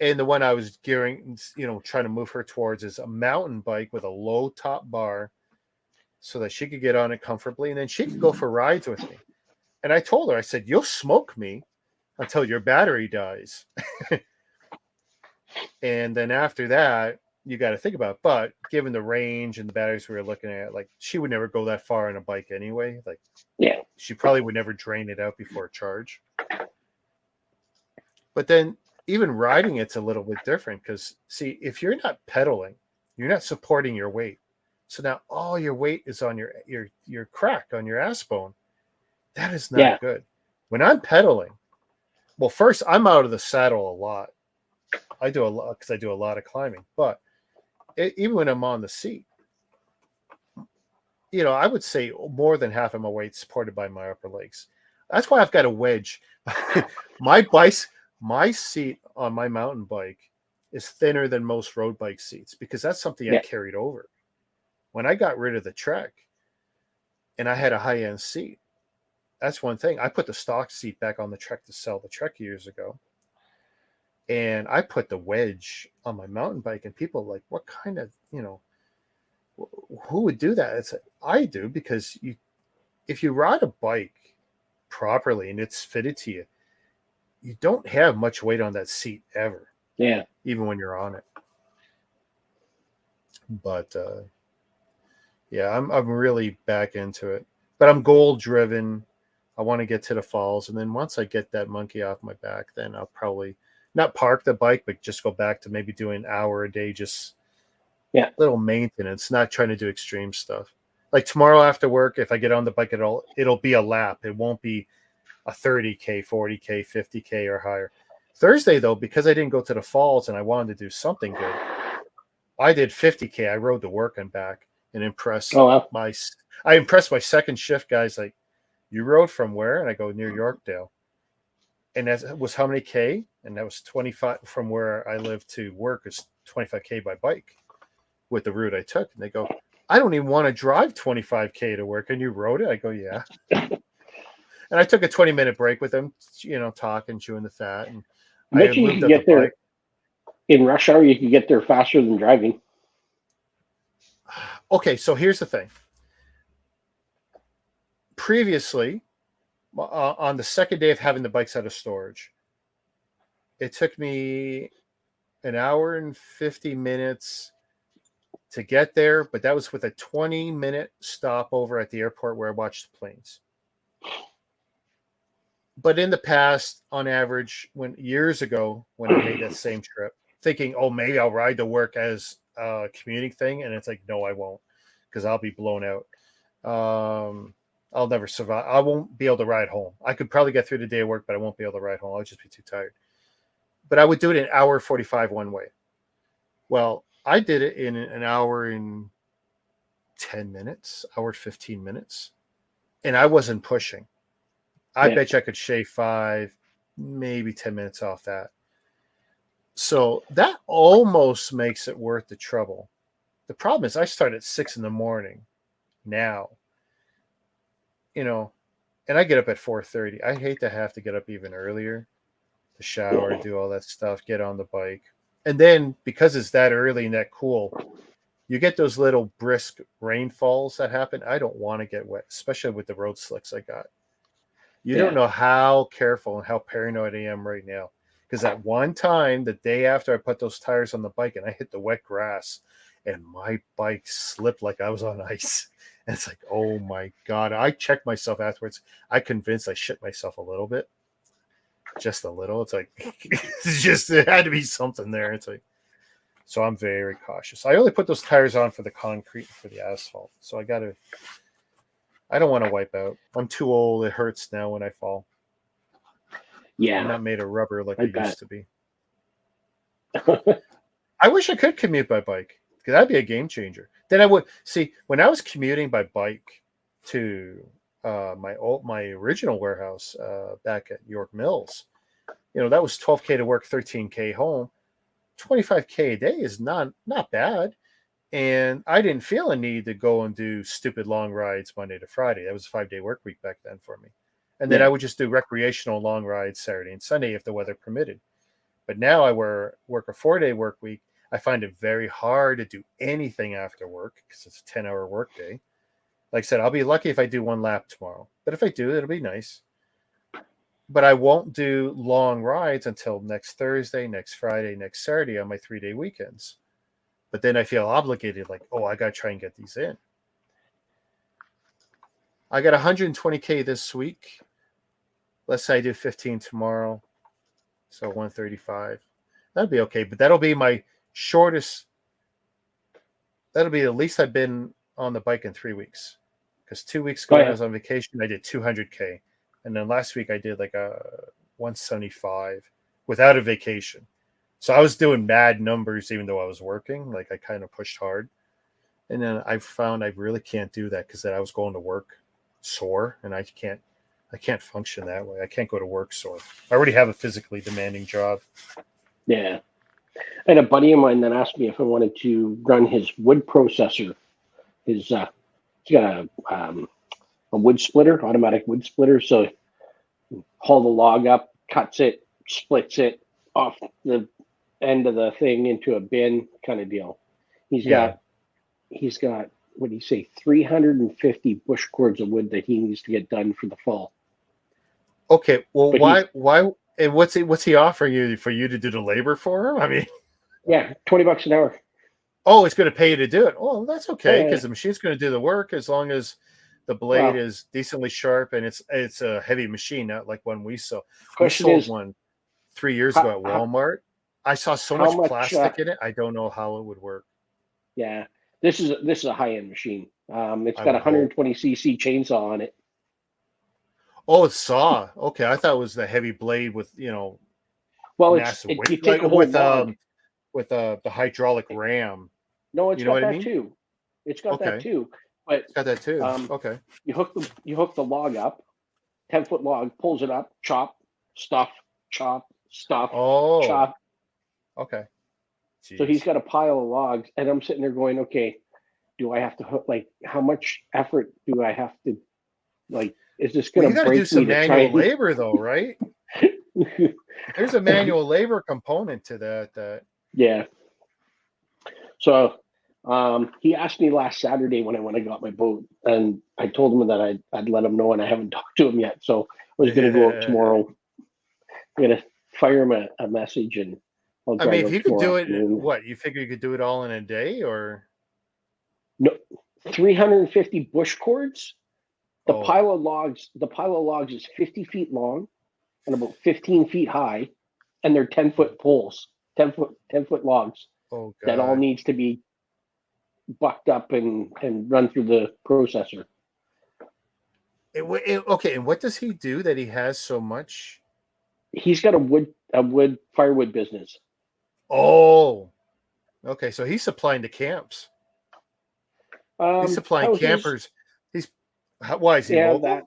And the one I was gearing, trying to move her towards is a mountain bike with a low top bar so that she could get on it comfortably. And then she could go for rides with me. And I told her, I said, you'll smoke me until your battery dies. And then after that, you got to think about it. But given the range and the batteries we were looking at, like, she would never go that far on a bike anyway. Like, yeah, she probably would never drain it out before charge. But then even riding it's a little bit different because, see, if you're not pedaling, you're not supporting your weight. So now all your weight is on your crack, on your ass bone. That is not good. When I'm pedaling, well, first, I'm out of the saddle a lot. I do a lot because I do a lot of climbing. But even when I'm on the seat, I would say more than half of my weight supported by my upper legs. That's why I've got a wedge. My seat on my mountain bike is thinner than most road bike seats because that's something I carried over. When I got rid of the Trek and I had a high-end seat, that's one thing. I put the stock seat back on the Trek to sell the Trek years ago. And I put the wedge on my mountain bike, and people are like, what kind of, who would do that? It's I do, because if you ride a bike properly and it's fitted to you, you don't have much weight on that seat ever. Yeah. Even when you're on it. But yeah, I'm really back into it. But I'm goal driven. I want to get to the falls, and then once I get that monkey off my back, then I'll probably not park the bike, but just go back to maybe doing an hour a day, just little maintenance, not trying to do extreme stuff. Like tomorrow after work, if I get on the bike at all, it'll be a lap. It won't be a 30K, 40K, 50K or higher. Thursday, though, because I didn't go to the falls and I wanted to do something good, I did 50K. I rode to work and back and impressed I impressed my second shift guys. Like, you rode from where? And I go, near Yorkdale. And that was how many K? And that was 25 from where I live to work is 25K by bike with the route I took. And they go, I don't even want to drive 25K to work. And you rode it? I go, yeah. And I took a 20-minute break with them, talking, chewing the fat. And I bet you can get there in rush hour. You can get there faster than driving. Okay, so here's the thing. Previously, on the second day of having the bikes out of storage, it took me an hour and 50 minutes to get there, but that was with a 20-minute stopover at the airport where I watched the planes. But in the past, on average, years ago, when I made that same trip, thinking, oh, maybe I'll ride to work as commuting thing, and it's like, no, I won't, because I'll be blown out. I'll never survive. I won't be able to ride home. I could probably get through the day of work, but I won't be able to ride home. I'll just be too tired. But I would do it in an hour 45 one way. Well, I did it in an hour and 10 minutes, hour 15 minutes, and I wasn't pushing. I bet you I could shave 5, maybe 10 minutes off that. So that almost makes it worth the trouble. The problem is I start at 6 a.m. now, and I get up at 4:30. I hate to have to get up even earlier to shower, do all that stuff, get on the bike. And then because it's that early and that cool, you get those little brisk rainfalls that happen. I don't want to get wet, especially with the road slicks I got. You don't know how careful and how paranoid I am right now. Because at one time, the day after I put those tires on the bike and I hit the wet grass, and my bike slipped like I was on ice. And it's like, oh my God. I checked myself afterwards. I convinced I shit myself a little bit. Just a little. It's like, there had to be something there. It's like, so I'm very cautious. I only put those tires on for the concrete and for the asphalt. So I don't want to wipe out. I'm too old. It hurts now when I fall. Yeah. I'm not made of rubber like I used to be. I wish I could commute by bike, because that'd be a game changer. Then I would see, when I was commuting by bike to my original warehouse back at York Mills, that was 12K to work, 13K home. 25K a day is not bad. And I didn't feel a need to go and do stupid long rides Monday to Friday. That was a 5-day work week back then for me. And then I would just do recreational long rides Saturday and Sunday if the weather permitted. But now I work a 4-day work week. I find it very hard to do anything after work because it's a 10-hour work day. Like I said, I'll be lucky if I do one lap tomorrow. But if I do, it'll be nice. But I won't do long rides until next Thursday, next Friday, next Saturday on my 3-day weekends. But then I feel obligated, like, I got to try and get these in. I got 120K this week. Let's say I do 15 tomorrow. So 135. That'd be okay. But that'll be my shortest. That'll be the least I've been on the bike in 3 weeks. Because 2 weeks ago when I was on vacation, I did 200K. And then last week I did like a 175 without a vacation. So I was doing mad numbers even though I was working. Like I kind of pushed hard. And then I found I really can't do that because then I was going to work sore, and I can't function that way. I can't go to work sore. I already have a physically demanding job. Yeah. I had a buddy of mine that asked me if I wanted to run his wood processor. He's got a wood splitter, automatic wood splitter. So haul the log up, cuts it, splits it off the end of the thing into a bin kind of deal. He's got what do you say, 350 bush cords of wood that he needs to get done for the fall. Okay, well, why and what's he offering you for you to do the labor for him? I mean, yeah, $20 an hour. Oh, it's going to pay you to do it. Oh, that's okay, because the machine's going to do the work as long as the blade is decently sharp and it's a heavy machine, not like one we saw. We sold one 3 years ago at Walmart. I saw so much plastic in it. I don't know how it would work. Yeah, this is a high end machine. It's got a 120cc chainsaw on it. Oh, it's saw. Okay, I thought it was the heavy blade with massive weight, you take a whole with the hydraulic ram. No, it's got that too. It's got that too. But it's got that too. Okay. You hook the log up, 10-foot log, pulls it up, chop, stuff, chop, stuff, chop. Okay. Jeez. So he's got a pile of logs, and I'm sitting there going, okay, do I have to hook? Like, how much effort do I have to? Like, is this going to break me? You got to do some manual labor, though, right? There's a manual labor component to that. Yeah. So he asked me last Saturday when I got my boat, and I told him that I'd let him know, and I haven't talked to him yet. So I was going to go up tomorrow. I'm going to fire him a message, and I'll drive if you could do it, what, you figure you could do it all in a day, or? No, 350 bush cords. The pile of logs is 50 feet long and about 15 feet high, and they're 10-foot poles, 10 foot logs. Oh, God. That all needs to be bucked up and run through the processor. Okay, and what does he do that he has so much? He's got a wood firewood business. Oh, okay. So he's supplying to camps. He's supplying houses, campers. Why is he local?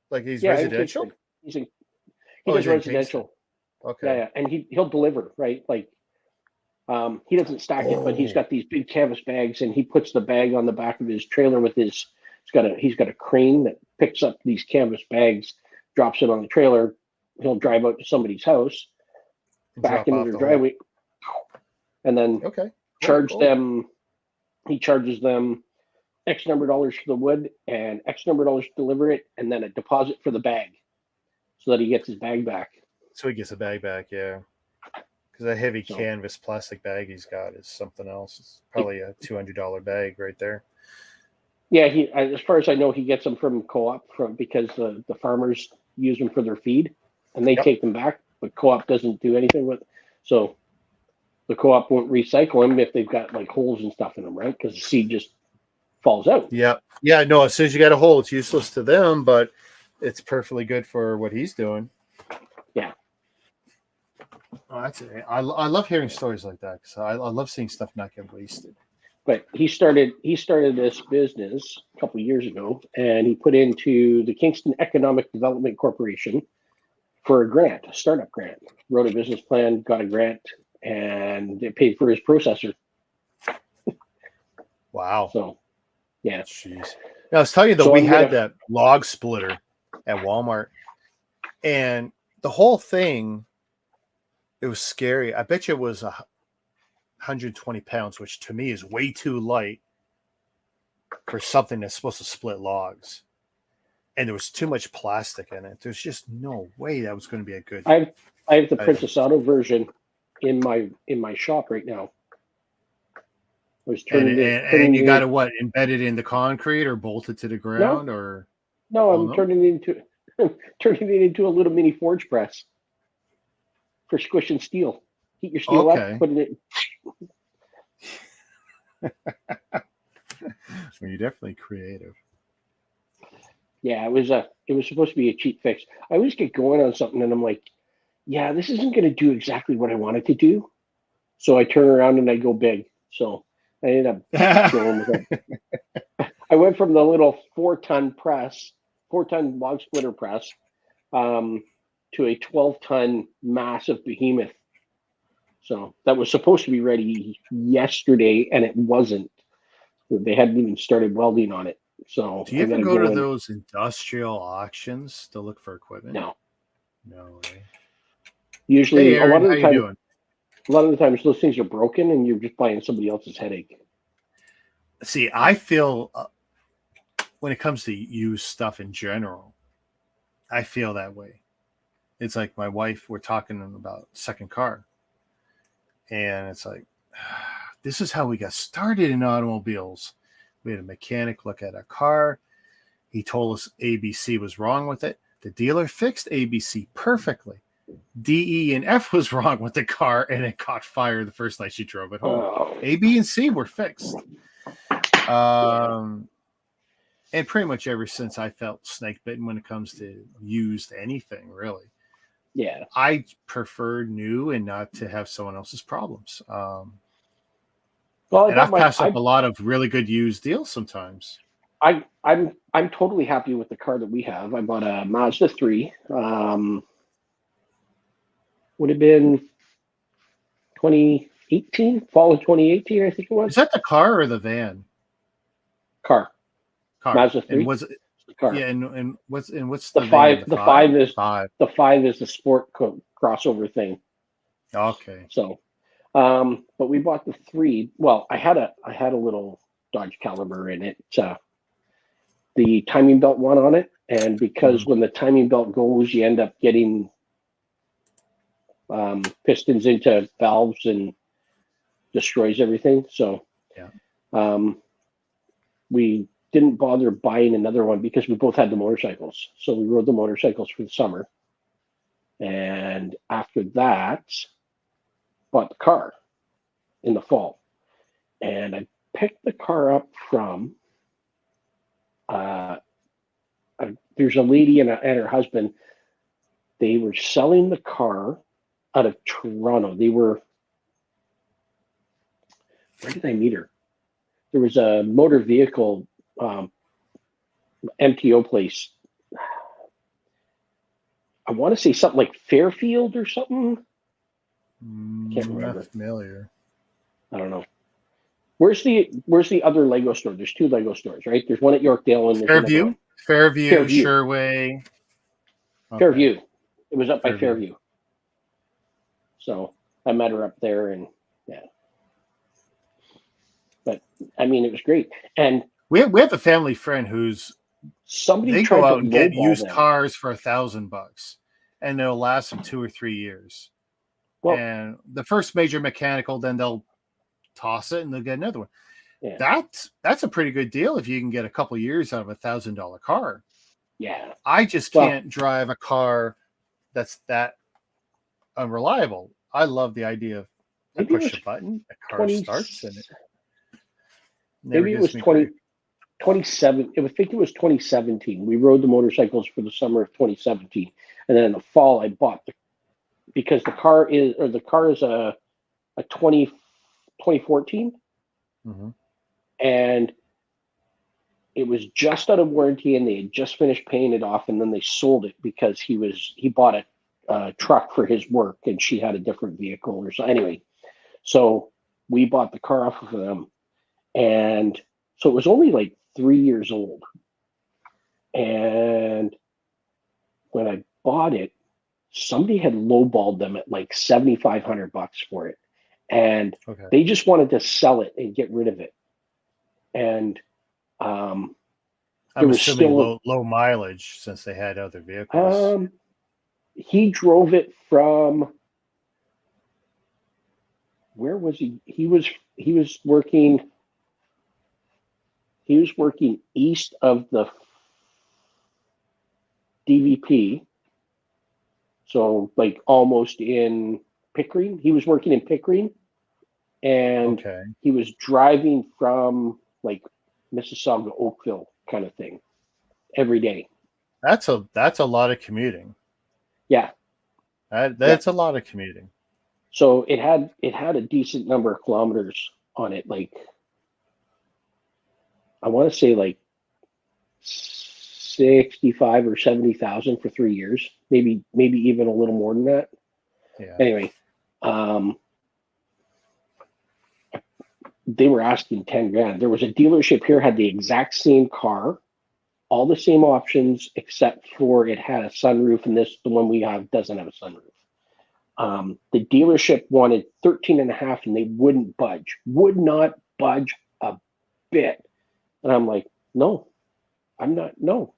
Like he's residential? He Oh, does he's in Kingston. residential. Okay. Yeah, and he'll deliver, right? Like he doesn't stack it, but he's got these big canvas bags, and he puts the bag on the back of his trailer with his. He's got a crane that picks up these canvas bags, drops it on the trailer. He'll drive out to somebody's house, back into their driveway, and then charge them. He charges them X number of dollars for the wood and X number of dollars to deliver it, and then a deposit for the bag, so that he gets his bag back. So he gets a bag back, yeah. Because that heavy canvas plastic bag he's got is something else. It's probably a $200 bag right there. Yeah, as far as I know, he gets them from co-op because the farmers use them for their feed, and they take them back. But co-op doesn't do anything with it. So the co-op won't recycle them if they've got like holes and stuff in them, right? Because the seed just falls out. Yeah. No, as soon as you got a hole, it's useless to them, but it's perfectly good for what he's doing. Yeah. Oh, that's it. I love hearing stories like that because I love seeing stuff not get wasted. But he started this business a couple of years ago, and he put into the Kingston Economic Development Corporation for a startup grant. Wrote a business plan, got a grant, and they paid for his processor. Wow. So, yeah. Jeez. Now, I was telling you that we had that log splitter at Walmart, and the whole thing, it was scary. I bet you it was 120 pounds, which to me is way too light for something that's supposed to split logs. And there was too much plastic in it. There's just no way that was going to be a good. I have the Princess Auto version in my shop right now. And you got it embedded in the concrete or bolted to the ground or? No, I'm turning it into a little mini forge press for squishing steel. Heat your steel up, put it in. So you're definitely creative. Yeah, it was supposed to be a cheap fix. I always get going on something and I'm like, yeah, this isn't going to do exactly what I want it to do. So I turn around and I go big. So I ended up going with it. I went from the little 4-ton log splitter press, to a 12-ton massive behemoth. So that was supposed to be ready yesterday, and it wasn't. They hadn't even started welding on it. So do you ever go to those industrial auctions to look for equipment? No. Eh? Usually, Aaron, a lot of the times, those things are broken, and you're just buying somebody else's headache. See, I feel when it comes to used stuff in general, I feel that way. It's like my wife, we're talking about second car. And it's like, this is how we got started in automobiles. We had a mechanic look at a car. He told us ABC was wrong with it. The dealer fixed ABC perfectly. D, E, and F was wrong with the car, and it caught fire the first night she drove it home. A, B, and C were fixed. And pretty much ever since I felt snake bitten when it comes to used anything, really. Yeah. I prefer new and not to have someone else's problems. I've passed up a lot of really good used deals sometimes. I'm totally happy with the car that we have. I bought a Mazda 3. Would have been 2018, fall of 2018, I think it was. Is that the car or the van? Car. Mazda 3. And was it? Car. Yeah, and what's the van? The 5 is the sport crossover thing. Okay. So, but we bought the 3. Well, I had a little Dodge Caliber in it. The timing belt went on it, and because when the timing belt goes, you end up getting pistons into valves and destroys everything. So, we didn't bother buying another one because we both had the motorcycles. So we rode the motorcycles for the summer. And after that, bought the car in the fall. And I picked the car up from. There's a lady and her husband. They were selling the car out of Toronto. Where did I meet her? There was a motor vehicle MTO place. I want to say something like Fairfield or something. Can't remember. Not familiar. I don't know. Where's the other Lego store? There's 2 Lego stores, right? There's one at Yorkdale and there's Fairview, Fairview. Sherway. Okay. Fairview. It was up by Fairview. Fairview. So I met her up there, and yeah. But I mean, it was great. And we have a family friend who's somebody they tried go to out and get lowball used them. cars for $1,000, and they'll last them 2 or 3 years. Well, and the first major mechanical, then they'll toss it and they'll get another one. Yeah. That's a pretty good deal if you can get a couple of years out of $1,000 car. Yeah. I just can't drive a car that's that unreliable. I love the idea of I push a button, a car starts, and it maybe it was 27. I think it was 2017. We rode the motorcycles for the summer of 2017, and then in the fall I bought because the car is a 2014, mm-hmm. and it was just out of warranty, and they had just finished paying it off, and then they sold it because he bought a truck for his work, and she had a different vehicle or so. Anyway, so we bought the car off of them, and so it was only like 3 years old. And when I bought it, somebody had lowballed them at like $7,500 for it, and they just wanted to sell it and get rid of it. And I'm assuming low mileage since they had other vehicles. He drove it from where was he? He was working east of the DVP. So like almost in Pickering. He was working in Pickering, and he was driving from like Mississauga, Oakville kind of thing every day. That's a lot of commuting. Yeah. That's a lot of commuting. So it had a decent number of kilometers on it. Like I want to say like 65 or 70,000 for 3 years, maybe even a little more than that. Yeah. Anyway, they were asking 10 grand. There was a dealership here had the exact same car, all the same options, except for it had a sunroof, and the one we have doesn't have a sunroof. The dealership wanted 13.5, and they would not budge a bit. And I'm like, no, no.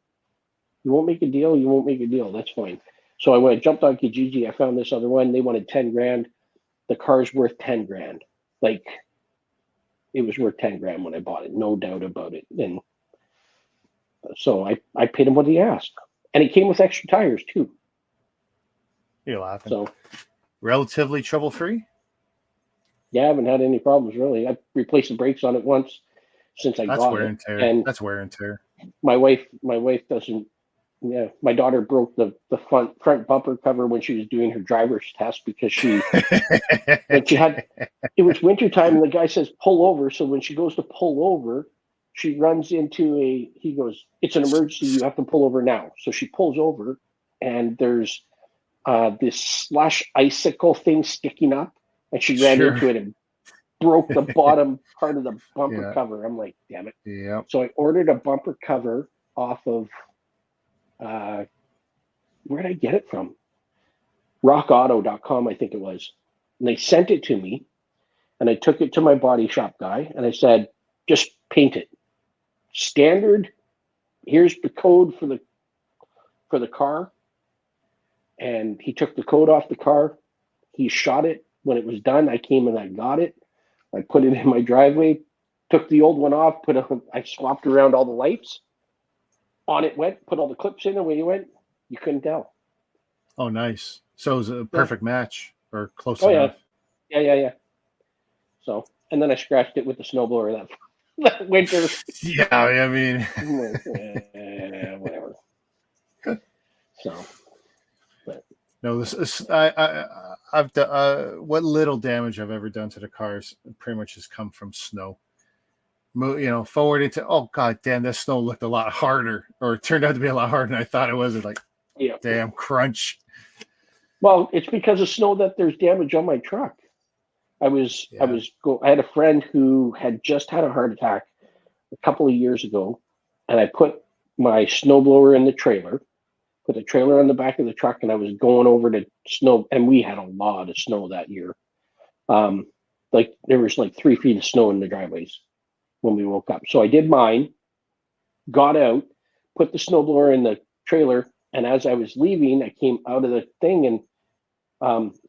You won't make a deal. You won't make a deal. That's fine. So I jumped on Kijiji. I found this other one. They wanted 10 grand. The car's worth 10 grand. Like it was worth 10 grand when I bought it. No doubt about it. And so I paid him what he asked, and it came with extra tires too. You're laughing. So relatively trouble-free? Yeah, I haven't had any problems really. I replaced the brakes on it once since I got it. That's wear and tear. And that's wear and tear. My wife doesn't. Yeah, my daughter broke the front bumper cover when she was doing her driver's test because she it was wintertime and the guy says pull over. So when she goes to pull over, she runs into he goes, it's an emergency, you have to pull over now. So she pulls over and there's this slush icicle thing sticking up, and she ran into it and broke the bottom part of the bumper cover. I'm like, damn it. Yeah. So I ordered a bumper cover off of where did I get it from? rockauto.com, I think it was. And they sent it to me, and I took it to my body shop guy, and I said, just paint it. Standard. Here's the code for the car. And he took the code off the car. He shot it. When it was done, I came and I got it. I put it in my driveway, took the old one off, I swapped around all the lights. On it went, put all the clips in, and when you went, you couldn't tell. Oh, nice. So it was a perfect match or close enough. Yeah. So, and then I scratched it with the snowblower that that winter. Yeah, I mean, I'm like, whatever. So, but no, this is I've done what little damage I've ever done to the cars pretty much has come from snow. Forward into, oh god damn, that snow looked a lot harder, or it turned out to be a lot harder than I thought it was. It's like, yeah. damn crunch. Well, it's because of snow that there's damage on my truck. I Yeah. had a friend who had just had a heart attack a couple of years ago, and I put my snowblower in the trailer, put the trailer on the back of the truck, and I was going over to snow, and we had a lot of snow that year. Like there was like 3 feet of snow in the driveways when we woke up. So I did mine, got out, put the snowblower in the trailer, and as I was leaving, I came out of the thing and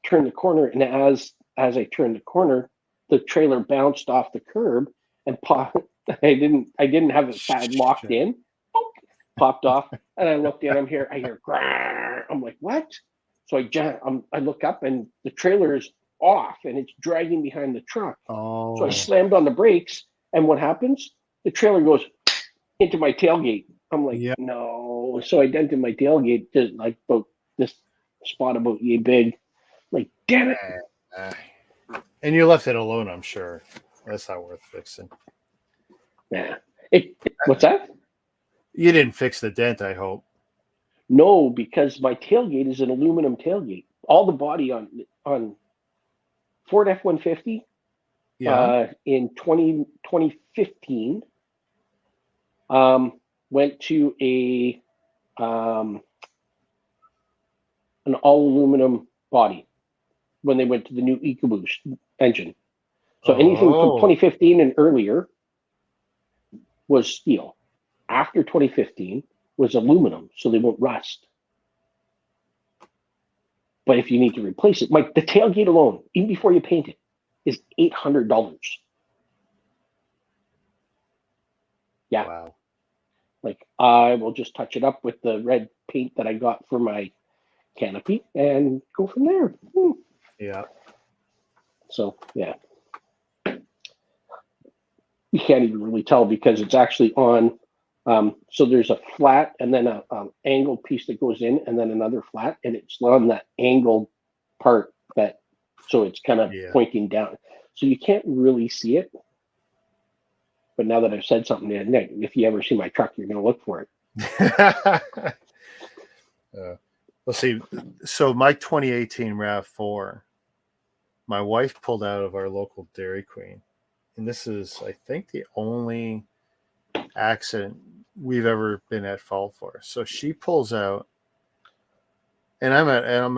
turned the corner, and as I turned the corner, the trailer bounced off the curb and popped. I didn't have it locked in. Popped off, and I looked in. I hear. Grrr. I'm like, what? So I look up, and the trailer is off, and it's dragging behind the truck. Oh. So I slammed on the brakes, and what happens? The trailer goes into my tailgate. I'm like, Yep. no. So I dented my tailgate to like about this spot about yay big. Like, damn it. And you left it alone, I'm sure. That's not worth fixing. Yeah. What's that? You didn't fix the dent, I hope. No, because my tailgate is an aluminum tailgate. All the body on Ford F-150 in 2015 went to an all aluminum body when they went to the new EcoBoost engine. So anything from 2015 and earlier was steel. After 2015 was aluminum, so they won't rust. But if you need to replace it, the tailgate alone, even before you paint it, is $800. Yeah. Wow. Like, I will just touch it up with the red paint that I got for my canopy and go from there. Yeah. So, yeah. You can't even really tell because it's actually on. So there's a flat and then a angled piece that goes in and then another flat, and it's on that angled part so it's kind of pointing down. So you can't really see it. But now that I've said something, Nick, if you ever see my truck, you're going to look for it. Let's see. So my 2018 RAV4, my wife pulled out of our local Dairy Queen. And this is, I think, the only accident we've ever been at fault for. So she pulls out, and I'm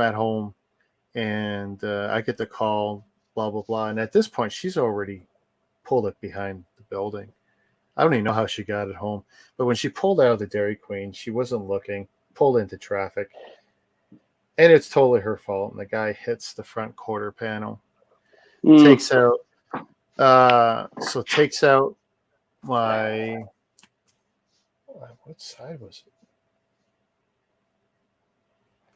at home, and I get the call, blah blah blah. And at this point, she's already pulled it behind the building. I don't even know how she got it home. But when she pulled out of the Dairy Queen, she wasn't looking, pulled into traffic, and it's totally her fault. And the guy hits the front quarter panel, takes out. Takes out my, what side was it?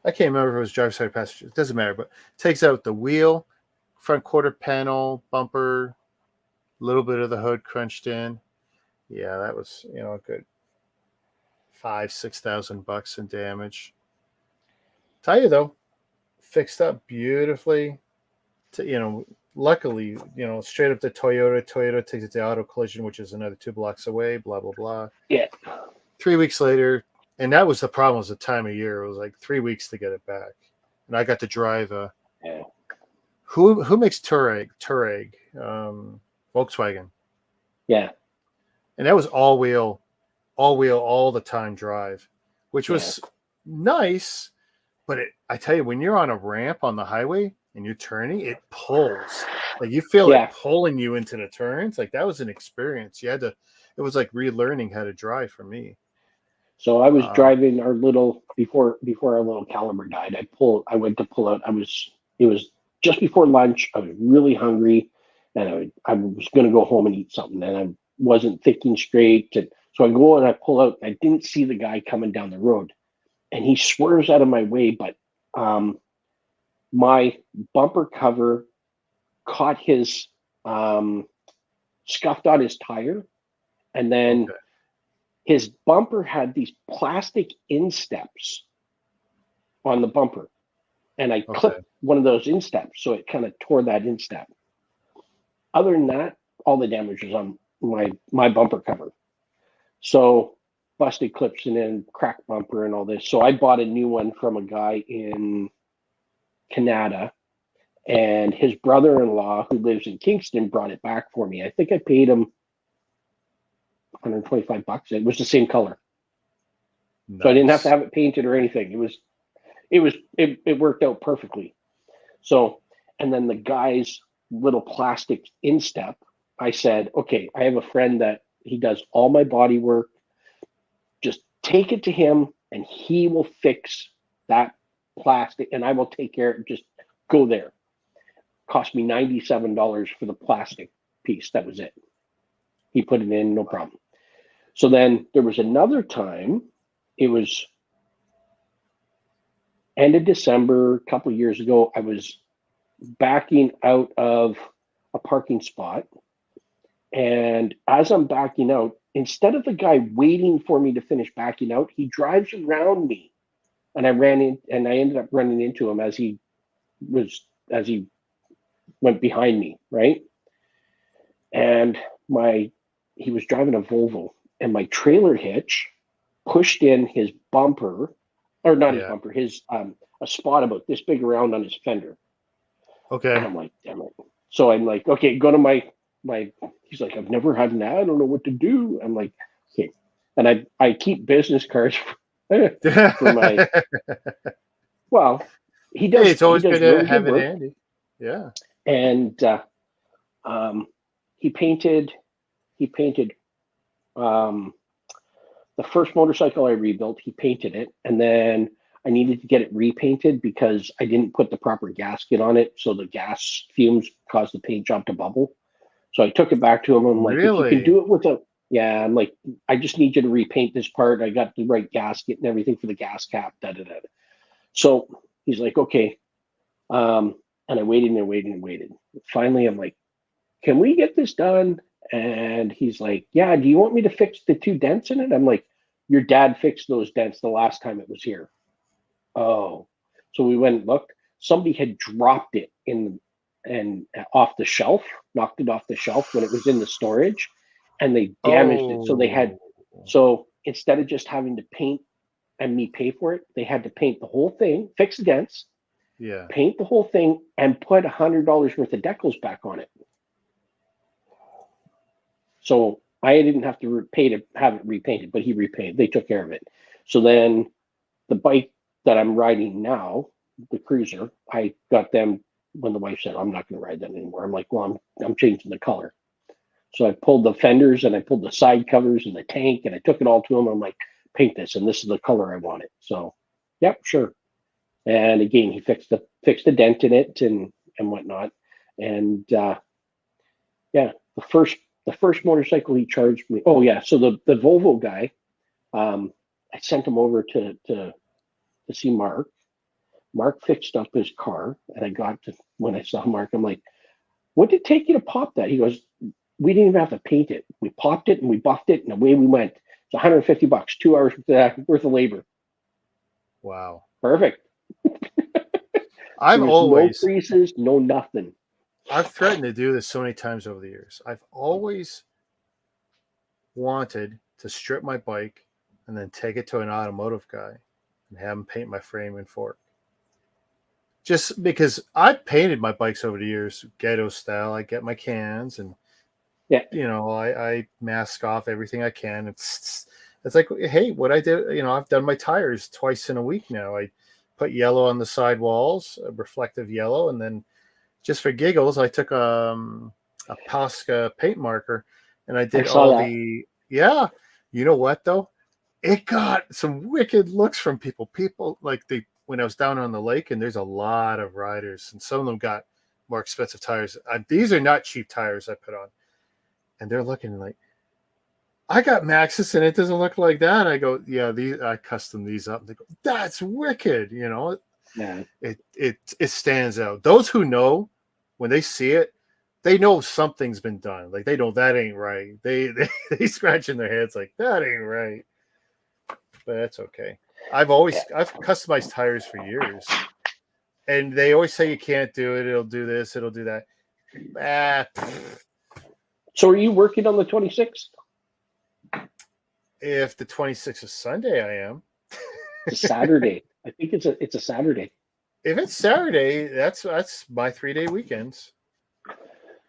I can't remember if it was driver's side or passenger. It doesn't matter, but takes out the wheel, front quarter panel, bumper, a little bit of the hood crunched in. Yeah, that was, a good $5,000-6,000 in damage. Tell you though, fixed up beautifully. Luckily, straight up to Toyota. Toyota takes it to Auto Collision, which is another 2 blocks away, blah, blah, blah. Yeah. 3 weeks later, and that was the problem, was the time of year. It was like 3 weeks to get it back. And I got to drive who makes Touareg? Volkswagen. Yeah. And that was all-wheel, all the time drive, which was nice. But I tell you, when you're on a ramp on the highway, and you're turning, it pulls. Like you feel it pulling you into the turns. Like that was an experience. It was like relearning how to drive for me. So I was driving our little, before our little Caliber died, I went to pull out. It was just before lunch. I was really hungry and I was going to go home and eat something, and I wasn't thinking straight. And so I go and I pull out. I didn't see the guy coming down the road, and he swerves out of my way, but my bumper cover caught his, scuffed on his tire, And then Okay. his bumper had these plastic insteps on the bumper. And I clipped one of those insteps, so it kind of tore that instep. Other than that, all the damage was on my bumper cover. So busted clips and then cracked bumper and all this. So I bought a new one from a guy in Canada, and his brother-in-law, who lives in Kingston, brought it back for me. I think I paid him $125. It was the same color. Nice. So I didn't have to have it painted or anything. It worked out perfectly. So, and then the guy's little plastic instep, I said, okay, I have a friend that he does all my body work. Just take it to him and he will fix that plastic and I will take care of it. Just go there. Cost me $97 for the plastic piece. That was it. He put it in, no problem. So then there was another time, it was end of December, a couple of years ago, I was backing out of a parking spot. And as I'm backing out, instead of the guy waiting for me to finish backing out, he drives around me. And I ended up running into him as he went behind me, right? And he was driving a Volvo, and my trailer hitch pushed in his bumper, or not his bumper, his a spot about this big around on his fender. Okay. And I'm like, damn it. So I'm like, okay, go to my. He's like, I've never had that. I don't know what to do. I'm like, okay. And I keep business cards for my. Well, he does. Hey, it's always good to really have good it work. handy. Yeah. And he painted the first motorcycle I rebuilt. He painted it, and then I needed to get it repainted because I didn't put the proper gasket on it, so the gas fumes caused the paint job to bubble. So I took it back to him. I'm like, if you can do it without, yeah, I'm like, I just need you to repaint this part. I got the right gasket and everything for the gas cap. So he's like, okay. And I waited and waited and waited. Finally, I'm like, can we get this done? And he's like, yeah, do you want me to fix the 2 dents in it? I'm like, your dad fixed those dents the last time it was here. Oh, so we went and looked. Somebody had dropped it off the shelf, knocked it off the shelf when it was in the storage, and they damaged it. So instead of just having to paint and me pay for it, they had to paint the whole thing, fix the dents, paint the whole thing, and put $100 worth of decals back on it. So I didn't have to pay to have it repainted, but he repainted. They took care of it. So then the bike that I'm riding now, the Cruiser, I got them when the wife said, I'm not going to ride that anymore. I'm like, well, I'm changing the color. So I pulled the fenders and I pulled the side covers and the tank and I took it all to him. I'm like, paint this, and this is the color I want it. So, yep, sure. And again, he fixed the dent in it and whatnot. And yeah, the first motorcycle he charged me. Oh yeah, so the Volvo guy, I sent him over to see Mark. Mark fixed up his car, and when I saw Mark, I'm like, what did it take you to pop that? He goes, we didn't even have to paint it. We popped it and we buffed it, and away we went. It's $150, 2 hours worth of labor. Wow. Perfect. I've always no creases, no nothing. I've threatened to do this so many times over the years. I've always wanted to strip my bike and then take it to an automotive guy and have him paint my frame and fork. Just because I've painted my bikes over the years, ghetto style. I get my cans and I mask off everything I can. It's like, hey, what I did, I've done my tires twice in a week now. I put yellow on the side walls, a reflective yellow, and then just for giggles, I took a Posca paint marker and I did you know what though? It got some wicked looks from people. People when I was down on the lake, and there's a lot of riders, and some of them got more expensive tires. These are not cheap tires I put on, and they're looking like, I got Maxxis and it doesn't look like that. I go, yeah, I custom these up. They go, that's wicked. Yeah. It stands out. Those who know, when they see it, they know something's been done. Like they know that ain't right. They scratching their heads like that ain't right. But that's okay. I've customized tires for years, and they always say you can't do it. It'll do this. It'll do that. So are you working on the 26th? If the 26th is Sunday, I am. It's a Saturday. I think it's a Saturday. If it's Saturday, that's my 3-day weekends.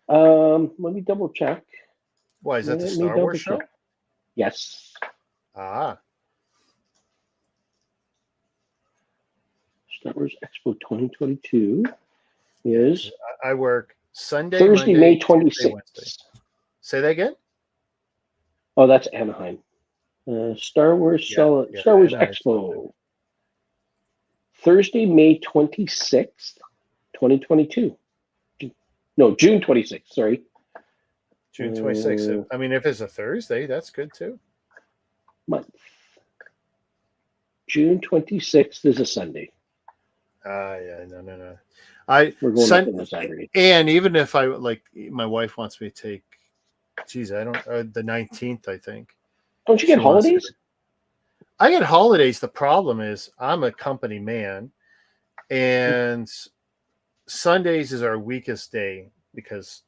Let me double check. Why is that the Star Wars show? Yes. Ah. Star Wars Expo 2022 is. I work Sunday, Thursday, Monday, May 26th. Say that again? Oh, that's Anaheim. Star Wars Star Wars Expo. Thursday, May 26th, 2022. No, June 26th, sorry. June 26th. I mean, if it's a Thursday, that's good too. Month. June 26th is a Sunday. Yeah, no. We're going up on the Saturday. And even if I like, my wife wants me to take, I don't, the 19th, I think. Don't you get holidays? I get holidays. The problem is I'm a company man, and Sundays is our weakest day because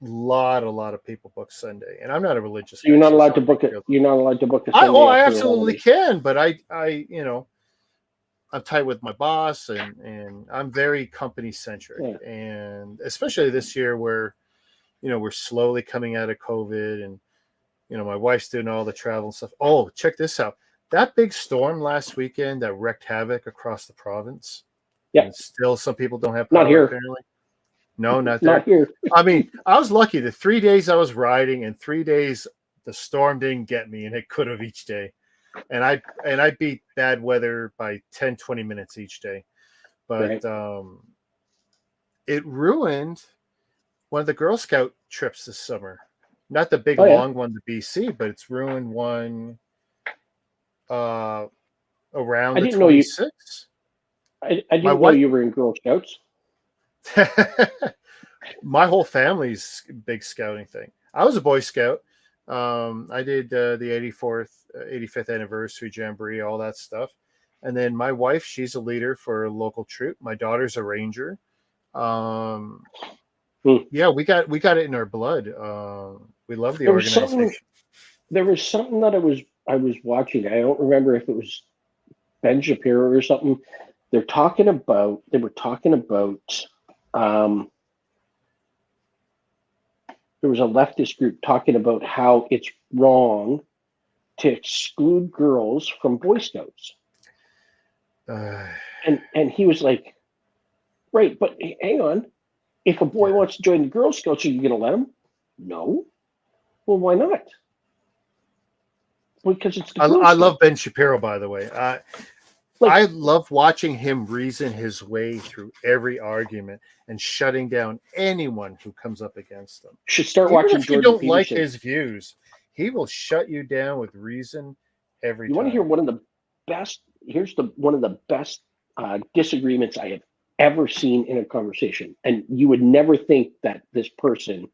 a lot of people book Sunday, and I'm not a religious guy. You're not allowed to book it. You're not allowed to book a Sunday. I absolutely can, but I I'm tight with my boss, and I'm very company centric, and especially this year where, we're slowly coming out of COVID, and my wife's doing all the travel and stuff. Oh, check this out! That big storm last weekend that wreaked havoc across the province. Yeah. And still, some people don't have power. Not here. Apparently. No, not there. Not here. I mean, I was lucky. The 3 days I was riding, and 3 days the storm didn't get me, and it could have each day. And I beat bad weather by 10, 20 minutes each day. But it ruined one of the Girl Scout trips this summer. Not the big long one to BC, but it's ruined one around the 26th. I didn't know you were in Girl Scouts. My whole family's big scouting thing. I was a Boy Scout. I did the 85th anniversary jamboree, all that stuff. And then my wife, she's a leader for a local troop. My daughter's a ranger. Yeah, we got it in our blood. We love the organization. There was something that I was watching. I don't remember if it was Ben Shapiro or something. They were talking about there was a leftist group talking about how it's wrong to exclude girls from Boy Scouts. And he was like, right, but hang on. If a boy wants to join the Girl Scouts, are you going to let him? No. Well, why not? Because it's the I love Ben Shapiro, by the way. I love watching him reason his way through every argument and shutting down anyone who comes up against him. Should start watching. If you don't like his views, he will shut you down with reason every time. You want to hear one of the best? Here's one of the best disagreements I have ever seen in a conversation, and you would never think that this person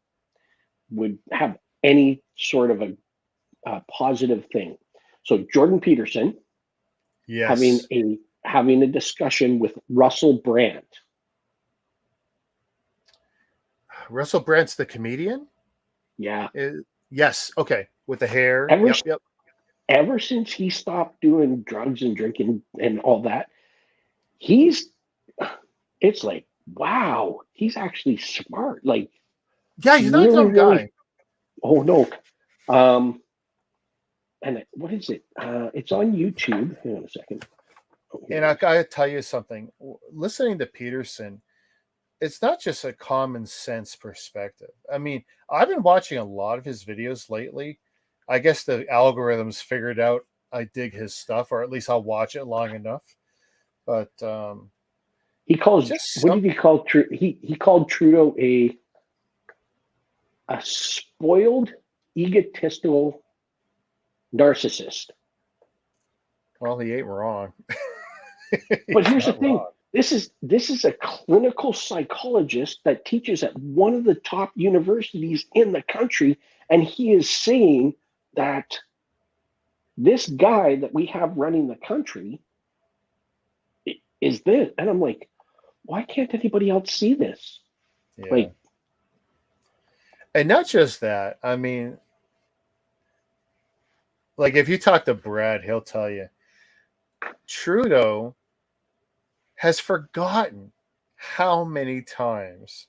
would have any sort of a positive thing. So Jordan Peterson. Yes. Having a discussion with Russell Brand. Russell Brand's the comedian? Yeah. Yes. Okay. With the hair. Ever since he stopped doing drugs and drinking and all that, it's like, wow, he's actually smart. Like, yeah, he's not a dumb guy. Oh no. And what is it? It's on YouTube. Hang on a second. And I gotta tell you something. Listening to Peterson, it's not just a common sense perspective. I mean, I've been watching a lot of his videos lately. I guess the algorithms figured out I dig his stuff, or at least I'll watch it long enough. But he calls what did he call he called Trudeau a spoiled, egotistical narcissist. Well, he ain't wrong. But here's the thing. This is a clinical psychologist that teaches at one of the top universities in the country, and he is saying that this guy that we have running the country is this. And I'm like, why can't anybody else see this? Yeah. Like, and not just that. I mean, like if you talk to Brad, he'll tell you Trudeau has forgotten how many times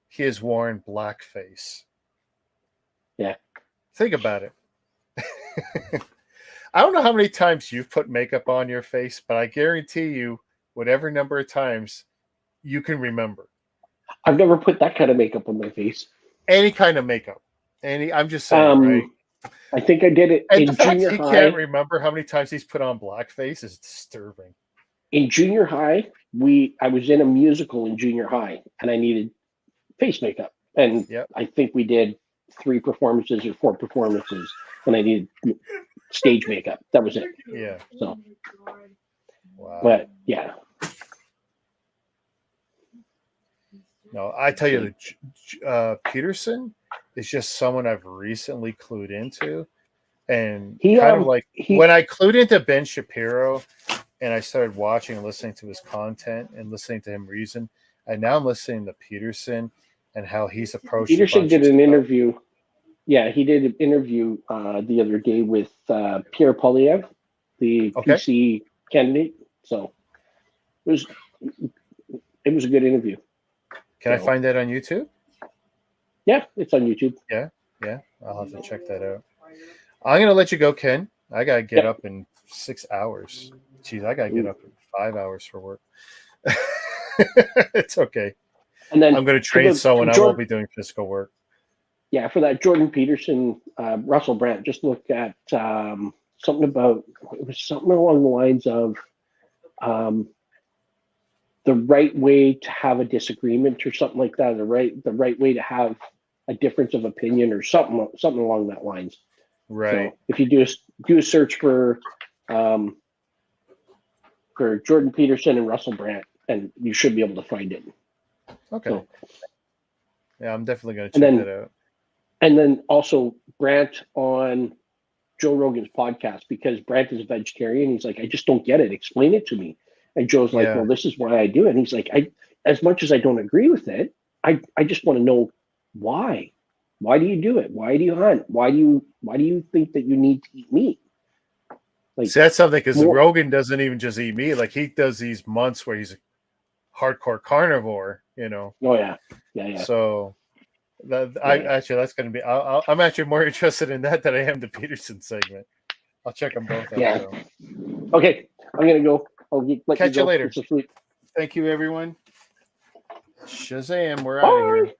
he has worn blackface. Yeah. Think about it. I don't know how many times you've put makeup on your face, but I guarantee you, whatever number of times you can remember. I've never put that kind of makeup on my face. Any kind of makeup. I'm just saying, right? I think I did it and in the fact junior he high. Can't remember how many times he's put on blackface is disturbing. In junior high, I was in a musical in junior high, and I needed face makeup, and I think we did 3 performances or 4 performances, and I needed stage makeup. That was it. Yeah. So, wow. But yeah. No, I tell you, Peterson is just someone I've recently clued into, and when I clued into Ben Shapiro, and I started watching and listening to his content and listening to him reason, and now I'm listening to Peterson and how he's approached. Peterson did an interview. Yeah, he did an interview the other day with Pierre Poilievre, the PC candidate. So it was a good interview. Can I find that on YouTube? Yeah, it's on YouTube. Yeah. I'll have to check that out. I'm gonna let you go, Ken. I gotta get up in 6 hours. Jeez, I gotta get up in 5 hours for work. It's okay. And then I'm gonna train someone. I won't be doing physical work. Yeah, for that Jordan Peterson, Russell Brand, just look at something about, it was something along the lines of the right way to have a disagreement or something like that, the right way to have a difference of opinion or something along that lines. Right. So if you do a search for Jordan Peterson and Russell Brand, and you should be able to find it. Okay. So, yeah, I'm definitely going to check that out. And then also Brant on Joe Rogan's podcast, because Brant is a vegetarian. He's like, I just don't get it. Explain it to me. And Joe's like, well, this is why I do it. And he's like, as much as I don't agree with it, I just want to know why. Why do you do it? Why do you hunt? Why do you think that you need to eat meat? Like, see, that's something, because Rogan doesn't even just eat meat. Like, he does these months where he's a hardcore carnivore, you know. Oh yeah. So that's going to be. I'm actually more interested in that than I am the Peterson segment. I'll check them both out. Yeah. So. Okay, I'm gonna go. Catch you later. Thank you, everyone. Shazam! We're out of here.